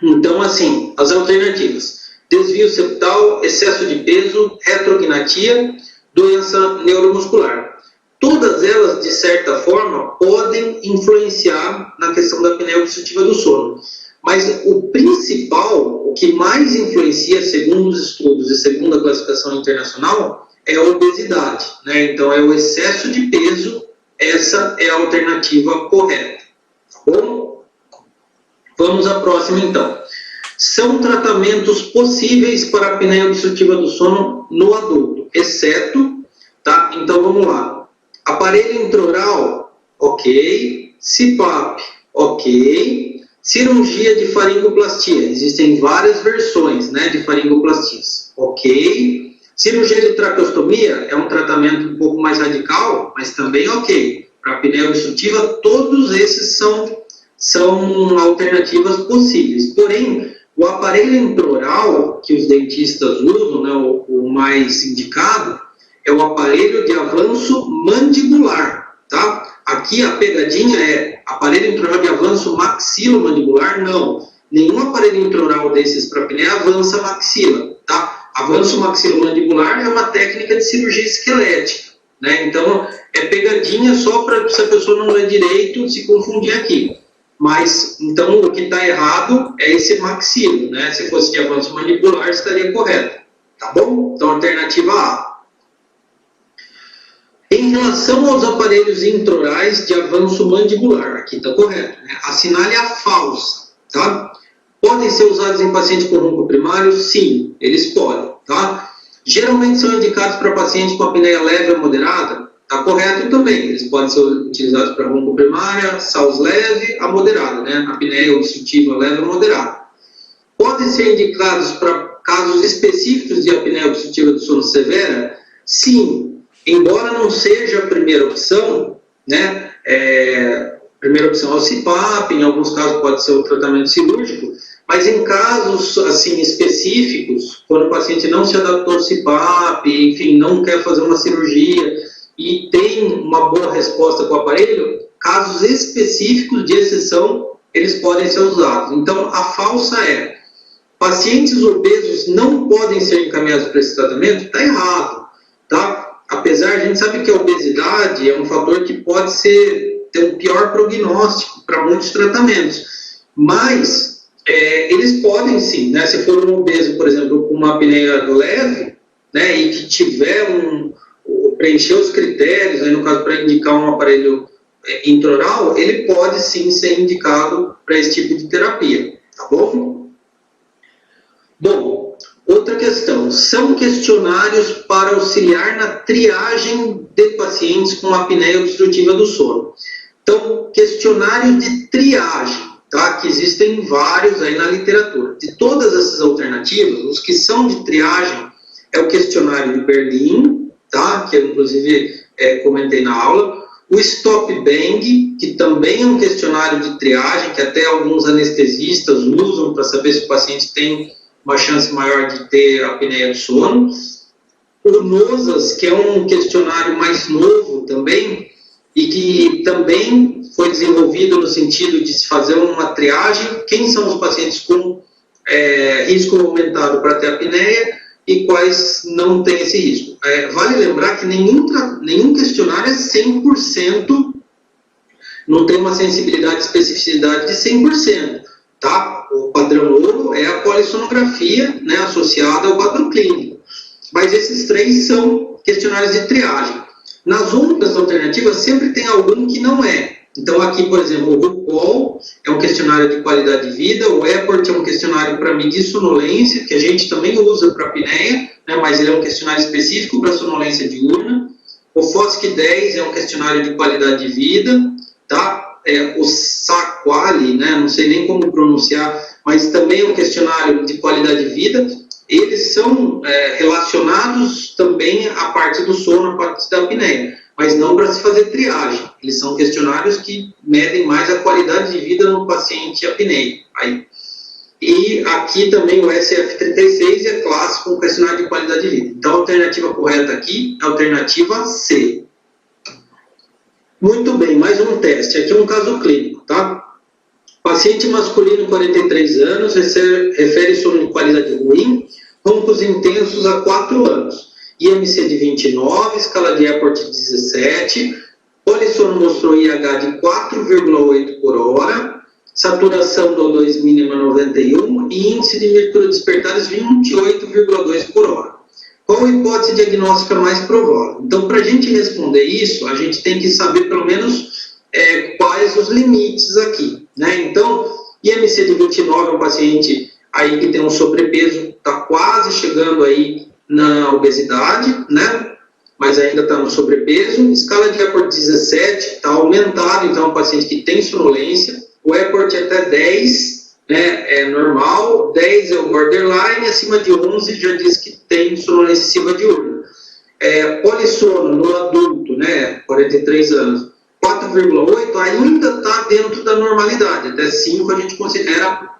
então, assim, as alternativas: desvio septal, excesso de peso, retrognatia, doença neuromuscular. Todas elas, de certa forma, podem influenciar na questão da apneia obstrutiva do sono. Mas o principal, o que mais influencia, segundo os estudos e segundo a classificação internacional, é a obesidade, né? Então, é o excesso de peso, essa é a alternativa correta. Tá bom? Vamos à próxima, então. São tratamentos possíveis para a apneia obstrutiva do sono no adulto, exceto, tá? Então, vamos lá. Aparelho intraoral, ok. CPAP, ok. Cirurgia de faringoplastia. Existem várias versões, né, de faringoplastias. Ok. Cirurgia de traqueostomia é um tratamento um pouco mais radical, mas também ok. Para a apneia obstrutiva, todos esses são alternativas possíveis. Porém, o aparelho intraoral que os dentistas usam, né, o mais indicado, é o aparelho de avanço mandibular, tá? Aqui a pegadinha é aparelho intraoral de avanço maxilomandibular, não. Nenhum aparelho intraoral desses para apneia avança maxila, tá? Avanço maxilomandibular é uma técnica de cirurgia esquelética, né? Então, é pegadinha só para se a pessoa não ler direito se confundir aqui. Mas, então, o que está errado é esse maxilo, né? Se fosse de avanço mandibular, estaria correto, tá bom? Então, alternativa A. Em relação aos aparelhos intraorais de avanço mandibular, aqui está correto, né? Assinale a falsa, tá? Podem ser usados em pacientes com ronco primário? Sim, eles podem, tá? Geralmente são indicados para pacientes com apneia leve ou moderada, está correto também. Eles podem ser utilizados para ronco primária, SAUS leve a moderada, né? Apneia obstrutiva leve a moderada. Podem ser indicados para casos específicos de apneia obstrutiva do sono severa? Sim, embora não seja a primeira opção, né? Primeira opção é o CPAP, em alguns casos pode ser o tratamento cirúrgico, mas em casos assim específicos, quando o paciente não se adaptou ao CPAP, enfim, não quer fazer uma cirurgia e tem uma boa resposta com o aparelho, casos específicos de exceção, eles podem ser usados. Então, a falsa é: pacientes obesos não podem ser encaminhados para esse tratamento? Está errado, tá? Apesar, a gente sabe que a obesidade é um fator que pode ter um pior prognóstico para muitos tratamentos, mas eles podem sim, né? Se for um obeso, por exemplo, com uma apneia leve, né, e que tiver preencher os critérios, aí no caso para indicar um aparelho intraoral, ele pode sim ser indicado para esse tipo de terapia, tá bom? Bom, outra questão, são questionários para auxiliar na triagem de pacientes com apneia obstrutiva do sono. Então, questionário de triagem, tá? Que existem vários aí na literatura. De todas essas alternativas, os que são de triagem é o questionário de Berlim, tá? Que eu, inclusive, comentei na aula. O Stop Bang, que também é um questionário de triagem, que até alguns anestesistas usam para saber se o paciente tem uma chance maior de ter apneia do sono. O NOSAS, que é um questionário mais novo também, e que também foi desenvolvido no sentido de se fazer uma triagem, quem são os pacientes com risco aumentado para ter apneia e quais não têm esse risco. Vale lembrar que nenhum questionário é 100%, não tem uma sensibilidade e especificidade de 100%, tá? O padrão ouro é a polissonografia, né, associada ao quadro clínico. Mas esses três são questionários de triagem. Nas outras alternativas, sempre tem algum que não é. Então, aqui, por exemplo, o RUPOL é um questionário de qualidade de vida, o EPORT é um questionário para medir sonolência, que a gente também usa para apneia, né, mas ele é um questionário específico para sonolência diurna. O FOSC-10 é um questionário de qualidade de vida, tá? O SAQALI, né, não sei nem como pronunciar, mas também é um questionário de qualidade de vida. Eles são relacionados também à parte do sono, à parte da apneia, mas não para se fazer triagem. Eles são questionários que medem mais a qualidade de vida no paciente apneico. E aqui também o SF36 é clássico, um questionário de qualidade de vida. Então, a alternativa correta aqui é a alternativa C. Muito bem, mais um teste. Aqui é um caso clínico, tá? Paciente masculino, 43 anos, refere sono de qualidade ruim, roncos intensos há 4 anos. IMC de 29, escala de Epworth de 17, polissono mostrou IH de 4,8 por hora, saturação do O2 mínima 91 e índice de mercúrio despertares 28,2 por hora. Qual a hipótese diagnóstica mais provável? Então, para a gente responder isso, a gente tem que saber pelo menos quais os limites aqui, né? Então, IMC de 29 é um paciente aí que tem um sobrepeso, está quase chegando aí na obesidade, né? Mas ainda está no sobrepeso. Escala de Epworth 17 está aumentado, então é um paciente que tem sonolência. O Epworth até 10, né, é normal, 10 é o borderline, acima de 11 já diz que tem sonolência excessiva diurna. Polissono no adulto, né, 43 anos, 4,8 ainda está dentro da normalidade, até 5 a gente considera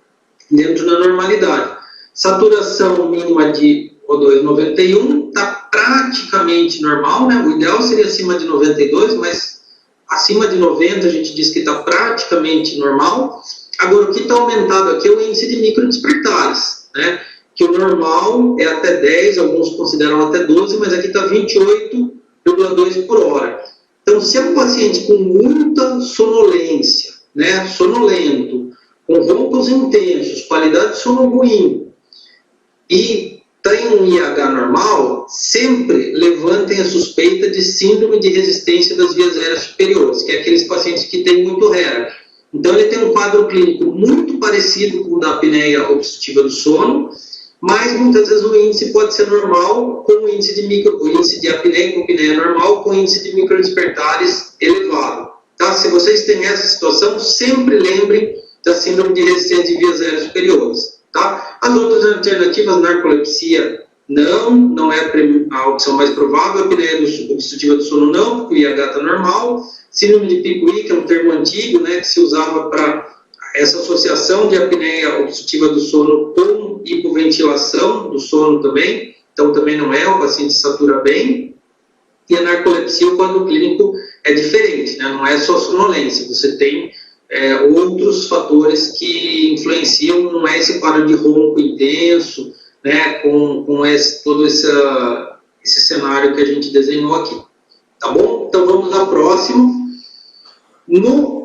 dentro da normalidade. Saturação mínima de O2 91 está praticamente normal, né? O ideal seria acima de 92, mas acima de 90 a gente diz que está praticamente normal. Agora, o que está aumentado aqui é o índice de microdespertares, né? Que o normal é até 10, alguns consideram até 12, mas aqui está 28,2 por hora. Então, se é um paciente com muita sonolência, né? Sonolento, com roncos intensos, qualidade de sono ruim, e tem um IH normal, sempre levantem a suspeita de síndrome de resistência das vias aéreas superiores, que é aqueles pacientes que têm muito HERA. Então, ele tem um quadro clínico muito parecido com o da apneia obstrutiva do sono, mas muitas vezes o índice pode ser normal, com o índice de apneia, hipopneia normal, com índice de microdespertares elevado. Tá? Se vocês têm essa situação, sempre lembrem da síndrome de resistência de vias aéreas superiores. Tá? As outras alternativas, narcolepsia, não é a opção mais provável, apneia obstrutiva do sono não, porque o IH está normal, síndrome de Pickwick, que é um termo antigo, né, que se usava para essa associação de apneia obstrutiva do sono com hipoventilação do sono também, então também não é, o paciente satura bem, e a narcolepsia, o quadro clínico é diferente, né, não é só sonolência, você tem outros fatores que influenciam, não é esse quadro de ronco intenso, né, com todo esse cenário que a gente desenhou aqui. Tá bom? Então vamos ao próximo.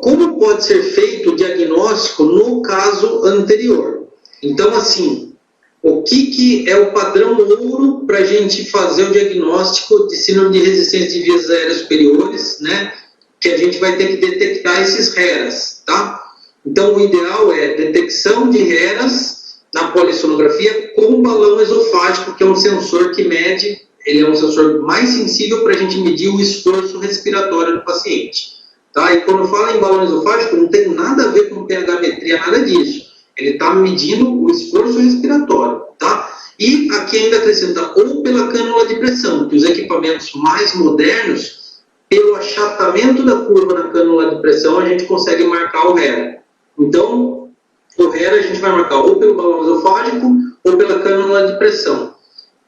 Como pode ser feito o diagnóstico no caso anterior? Então, assim, o que é o padrão ouro para a gente fazer o diagnóstico de síndrome de resistência de vias aéreas superiores, né? Que a gente vai ter que detectar esses HERAs, tá? Então, o ideal é detecção de HERAs na polissonografia com balão esofágico, que é um sensor que mede, ele é um sensor mais sensível para a gente medir o esforço respiratório do paciente. Tá? E quando fala em balão esofágico, não tem nada a ver com pH-metria, nada disso. Ele está medindo o esforço respiratório. Tá? E aqui ainda acrescenta ou pela cânula de pressão, que os equipamentos mais modernos, pelo achatamento da curva na cânula de pressão, a gente consegue marcar o HERA. Então, o HERA a gente vai marcar ou pelo balão esofágico ou pela cânula de pressão.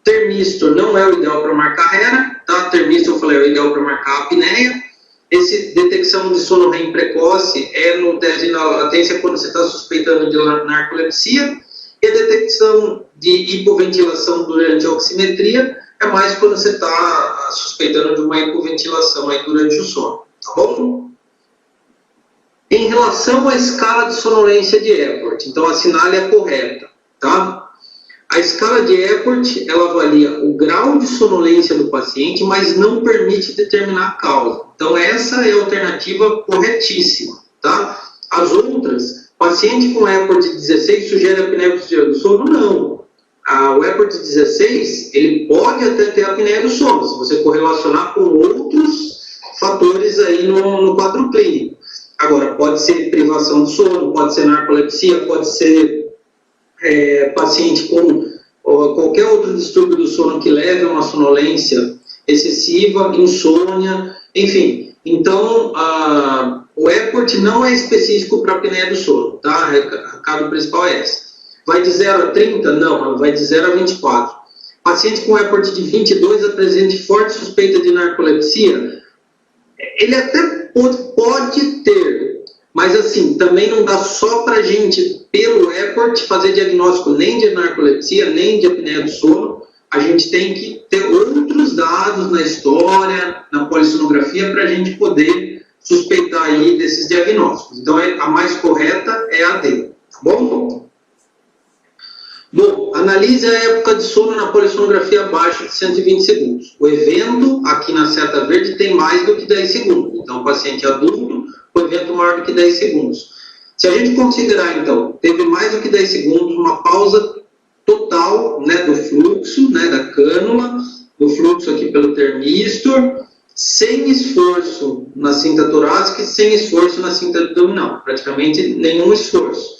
Termistor não é o ideal para marcar HERA, tá? Termistor, eu falei, é o ideal para marcar a apneia. Esse detecção de sono REM precoce é no teste de latência quando você está suspeitando de narcolepsia. E a detecção de hipoventilação durante a oximetria é mais quando você está suspeitando de uma hipoventilação aí durante o sono, tá bom? Em relação à escala de sonolência de Epworth, então assinale a correta, tá? A escala de Epworth, ela avalia o grau de sonolência do paciente, mas não permite determinar a causa. Então essa é a alternativa corretíssima, tá? As outras, paciente com Epworth 16 sugere apneia obstrutiva do sono? Não. O Epworth 16, ele pode até ter apneia do sono, se você correlacionar com outros fatores aí no quadro clínico. Agora, pode ser privação do sono, pode ser narcolepsia, pode ser paciente com qualquer outro distúrbio do sono que leve a uma sonolência excessiva, insônia, enfim. Então, o Epworth não é específico para a apneia do sono, tá? O recado principal é esse. Vai de 0 a 30? Não, vai de 0 a 24. Paciente com Epworth de 22 apresente forte suspeita de narcolepsia, ele até pode ter, mas assim, também não dá só para a gente, pelo Epworth, fazer diagnóstico nem de narcolepsia, nem de apneia do sono. A gente tem que ter outros dados na história, na polissonografia, para a gente poder suspeitar aí desses diagnósticos. Então, a mais correta é a D, tá bom? Bom, analise a época de sono na polissonografia abaixo de 120 segundos. O evento, aqui na seta verde, tem mais do que 10 segundos. Então, o paciente adulto, o evento maior do que 10 segundos. Se a gente considerar, então, teve mais do que 10 segundos, uma pausa total, né, do fluxo, né, da cânula, do fluxo aqui pelo termistor, sem esforço na cinta torácica e sem esforço na cinta abdominal. Praticamente nenhum esforço.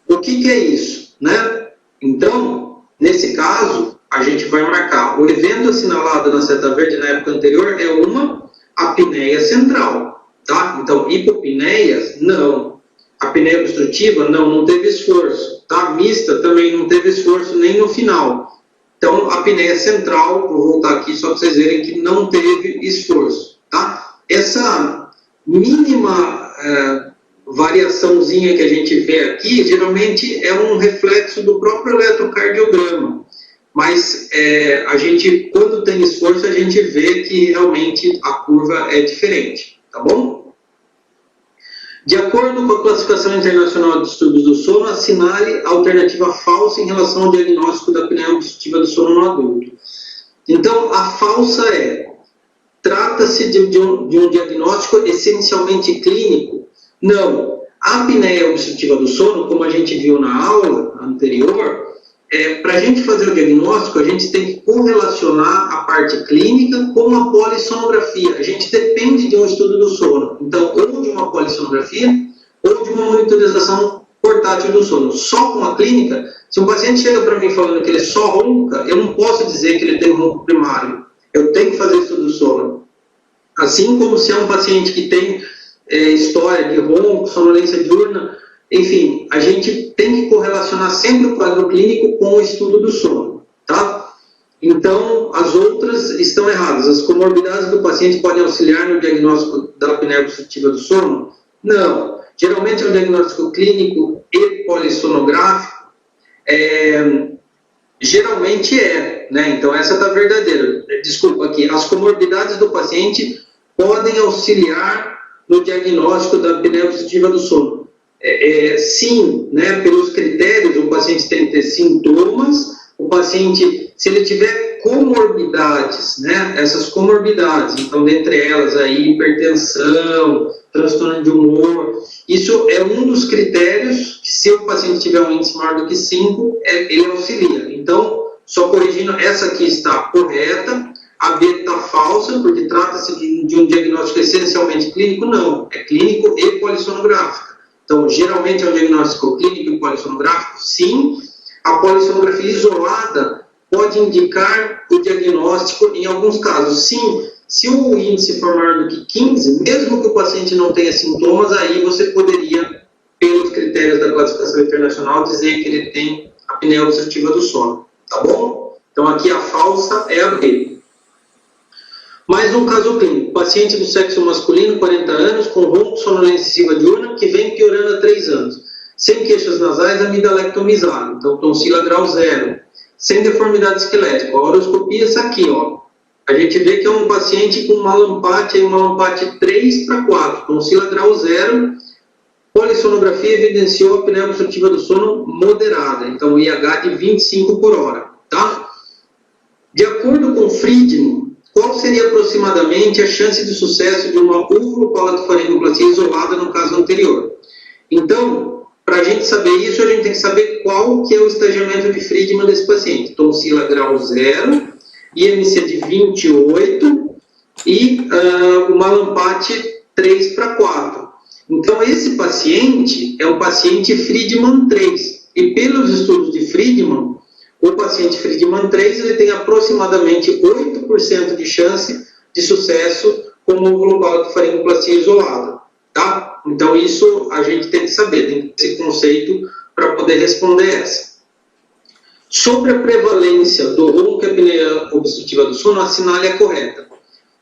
O que é isso, né? Então, nesse caso, a gente vai marcar o evento assinalado na seta verde na época anterior é uma apneia central, tá? Então, hipopneia, não. Apneia obstrutiva, não teve esforço, tá? Mista também não teve esforço nem no final. Então, apneia central, vou voltar aqui só para vocês verem que não teve esforço, tá? Essa mínima variaçãozinha que a gente vê aqui, geralmente é um reflexo do próprio eletrocardiograma. Mas a gente, quando tem esforço, a gente vê que realmente a curva é diferente, tá bom? De acordo com a classificação internacional de distúrbios do sono, assinale a alternativa falsa em relação ao diagnóstico da apneia obstrutiva do sono no adulto. Então, a falsa trata-se de um diagnóstico essencialmente clínico? Não. A apneia obstrutiva do sono, como a gente viu na aula anterior, para a gente fazer o diagnóstico, a gente tem que correlacionar a parte clínica com a polissonografia. A gente depende de um estudo do sono. Então, ou de uma polissonografia, ou de uma monitorização portátil do sono. Só com a clínica, se um paciente chega para mim falando que ele só ronca, eu não posso dizer que ele tem ronco primário. Eu tenho que fazer estudo do sono. Assim como se é um paciente que tem história de ronco, sonolência diurna, enfim, a gente tem que correlacionar sempre o quadro clínico com o estudo do sono, tá? Então, as outras estão erradas. As comorbidades do paciente podem auxiliar no diagnóstico da apneia obstrutiva do sono? Não. Geralmente é um diagnóstico clínico e polissonográfico. Geralmente né? Então, essa está verdadeira. Desculpa aqui. As comorbidades do paciente podem auxiliar no diagnóstico da apneia obstrutiva do sono. Sim, né? Pelos critérios, o paciente tem que ter sintomas, o paciente, se ele tiver comorbidades, né? Essas comorbidades, então, dentre elas, aí, hipertensão, transtorno de humor, isso é um dos critérios que, se o paciente tiver um índice maior do que 5, ele auxilia. Então, só corrigindo, essa aqui está correta, a B está falsa, porque trata-se de um diagnóstico essencialmente clínico? Não, é clínico e polissonográfico. Então, geralmente é um diagnóstico clínico e polissonográfico? Sim. A polissonografia isolada pode indicar o diagnóstico em alguns casos. Sim, se o índice for maior do que 15, mesmo que o paciente não tenha sintomas, aí você poderia, pelos critérios da classificação internacional, dizer que ele tem apneia obstrutiva do sono. Tá bom? Então, aqui a falsa é a B. Mais um caso clínico. Paciente do sexo masculino, 40 anos, com ronco, sonolência excessiva diurna, que vem piorando há 3 anos. Sem queixas nasais, amidalectomizado. Então, tonsila grau 0. Sem deformidade esquelética. A horoscopia, essa aqui, ó. A gente vê que é um paciente com uma lampate 3/4. Tonsila grau 0. Polissonografia evidenciou a apneia obstrutiva do sono moderada. Então, IH de 25 por hora. Tá? De acordo com Friedman, qual seria aproximadamente a chance de sucesso de uma uvulopalatofaringoplastia isolada no caso anterior? Então, para a gente saber isso, a gente tem que saber qual que é o estagiamento de Friedman desse paciente. Tonsila grau 0, IMC de 28 e uma lampate 3/4. Então, esse paciente é um paciente Friedman 3. E pelos estudos de Friedman, o paciente Friedman 3 ele tem aproximadamente 8% de chance de sucesso com uvulopalatofaringoplastia isolada. Tá? Então, isso a gente tem que saber, tem que ter esse conceito para poder responder essa. Sobre a prevalência do ronco e apneia obstrutiva do sono, a assinale é correta.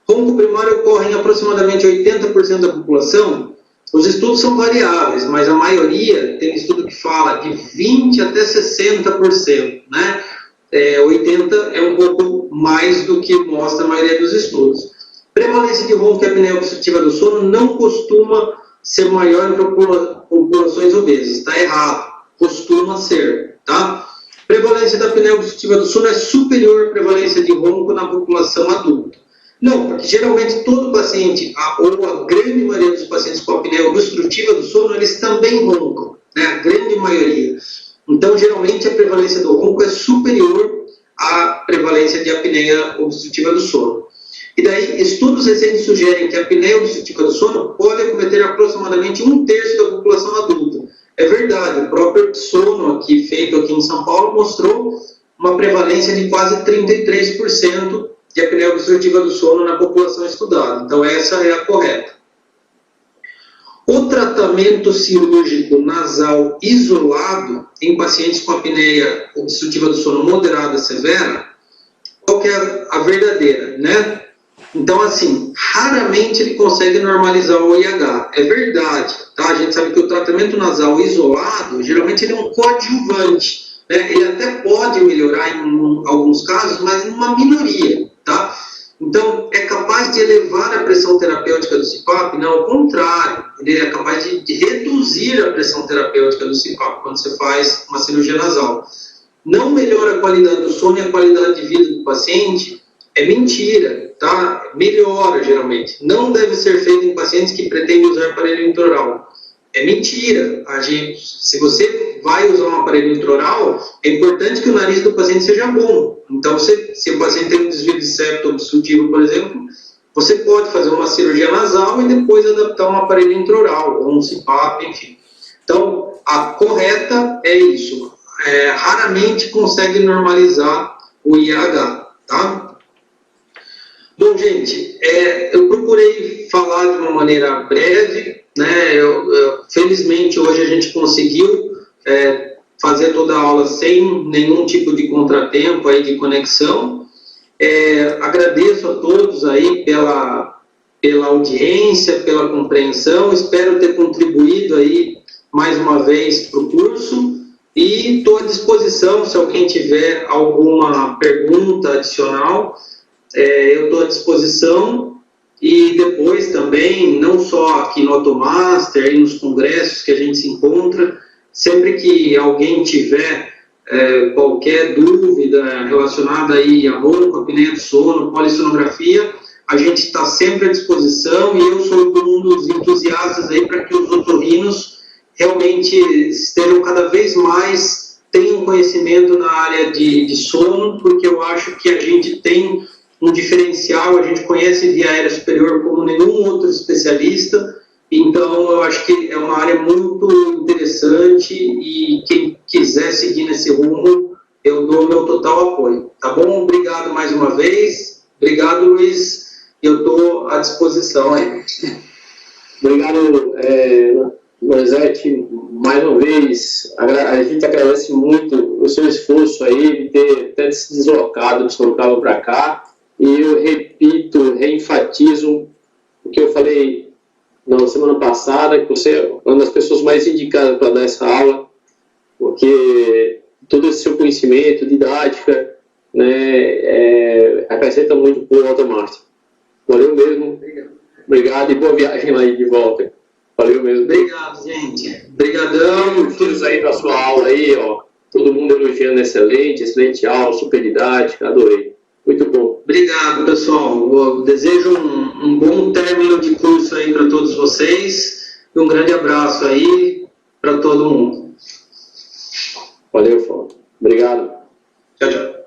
Ronco primário ocorre em aproximadamente 80% da população. Os estudos são variáveis, mas a maioria tem estudo que fala de 20% até 60%, né? 80% é um pouco mais do que mostra a maioria dos estudos. Prevalência de ronco e apneia obstrutiva do sono não costuma ser maior em populações obesas, está errado, costuma ser, tá? Prevalência da apneia obstrutiva do sono é superior à prevalência de ronco na população adulta. Não, porque geralmente todo paciente, ou a grande maioria dos pacientes com apneia obstrutiva do sono, eles também roncam, né? A grande maioria. Então, geralmente, a prevalência do ronco é superior à prevalência de apneia obstrutiva do sono. E daí, estudos recentes sugerem que a apneia obstrutiva do sono pode acometer aproximadamente 1/3 da população adulta. É verdade, o próprio sono feito aqui em São Paulo mostrou uma prevalência de quase 33% de apneia obstrutiva do sono na população estudada. Então, essa é a correta. O tratamento cirúrgico nasal isolado em pacientes com apneia obstrutiva do sono moderada severa, qual que é a verdadeira, né? Então, assim, raramente ele consegue normalizar o IH. É verdade, tá? A gente sabe que o tratamento nasal isolado, geralmente ele é um coadjuvante, né? Ele até pode melhorar em alguns casos, mas numa minoria, tá? Então, é capaz de elevar a pressão terapêutica do CPAP? Não, ao contrário. Ele é capaz de reduzir a pressão terapêutica do CPAP quando você faz uma cirurgia nasal. Não melhora a qualidade do sono e a qualidade de vida do paciente? É mentira, tá? Melhora, geralmente. Não deve ser feito em pacientes que pretendem usar aparelho intraoral. É mentira. Se você vai usar um aparelho intraoral, é importante que o nariz do paciente seja bom. Então, se o paciente tem um desvio de septo obstrutivo, por exemplo, você pode fazer uma cirurgia nasal e depois adaptar um aparelho intraoral, ou um CPAP, enfim. Então, a correta é isso. Raramente consegue normalizar o IAH, tá? Bom, gente, eu procurei falar de uma maneira breve, né? Felizmente, hoje a gente conseguiu fazer toda a aula sem nenhum tipo de contratempo aí de conexão. Agradeço a todos aí pela audiência, pela compreensão, espero ter contribuído aí mais uma vez para o curso e estou à disposição, se alguém tiver alguma pergunta adicional, eu estou à disposição. E depois também, não só aqui no Automaster, aí nos congressos que a gente se encontra, sempre que alguém tiver qualquer dúvida relacionada aí a ronco, apneia do sono, polissonografia, a gente está sempre à disposição e eu sou um dos entusiastas aí para que os otorrinos realmente estejam cada vez mais, tenham conhecimento na área de sono, porque eu acho que a gente tem um diferencial, a gente conhece via aérea superior como nenhum outro especialista, então eu acho que é uma área muito interessante e quem quiser seguir nesse rumo, eu dou meu total apoio, tá bom? Obrigado mais uma vez, obrigado Luiz, eu estou à disposição aí. Obrigado, Lorenzetti, mais uma vez, a gente agradece muito o seu esforço aí de ter até se deslocado de Sorocaba para cá. E eu repito, reenfatizo o que eu falei na semana passada, que você é uma das pessoas mais indicadas para dar essa aula, porque todo esse seu conhecimento, didática, né, acrescenta muito para o Automaster. Valeu mesmo. Obrigado e boa viagem lá de volta. Valeu mesmo. Obrigado, gente. Obrigadão. Todos aí da sua aula aí, ó. Todo mundo elogiando excelente aula, super didática, adorei. Muito bom. Obrigado, pessoal. Eu desejo um bom término de curso aí para todos vocês e um grande abraço aí para todo mundo. Valeu, Fábio. Obrigado. Tchau, tchau.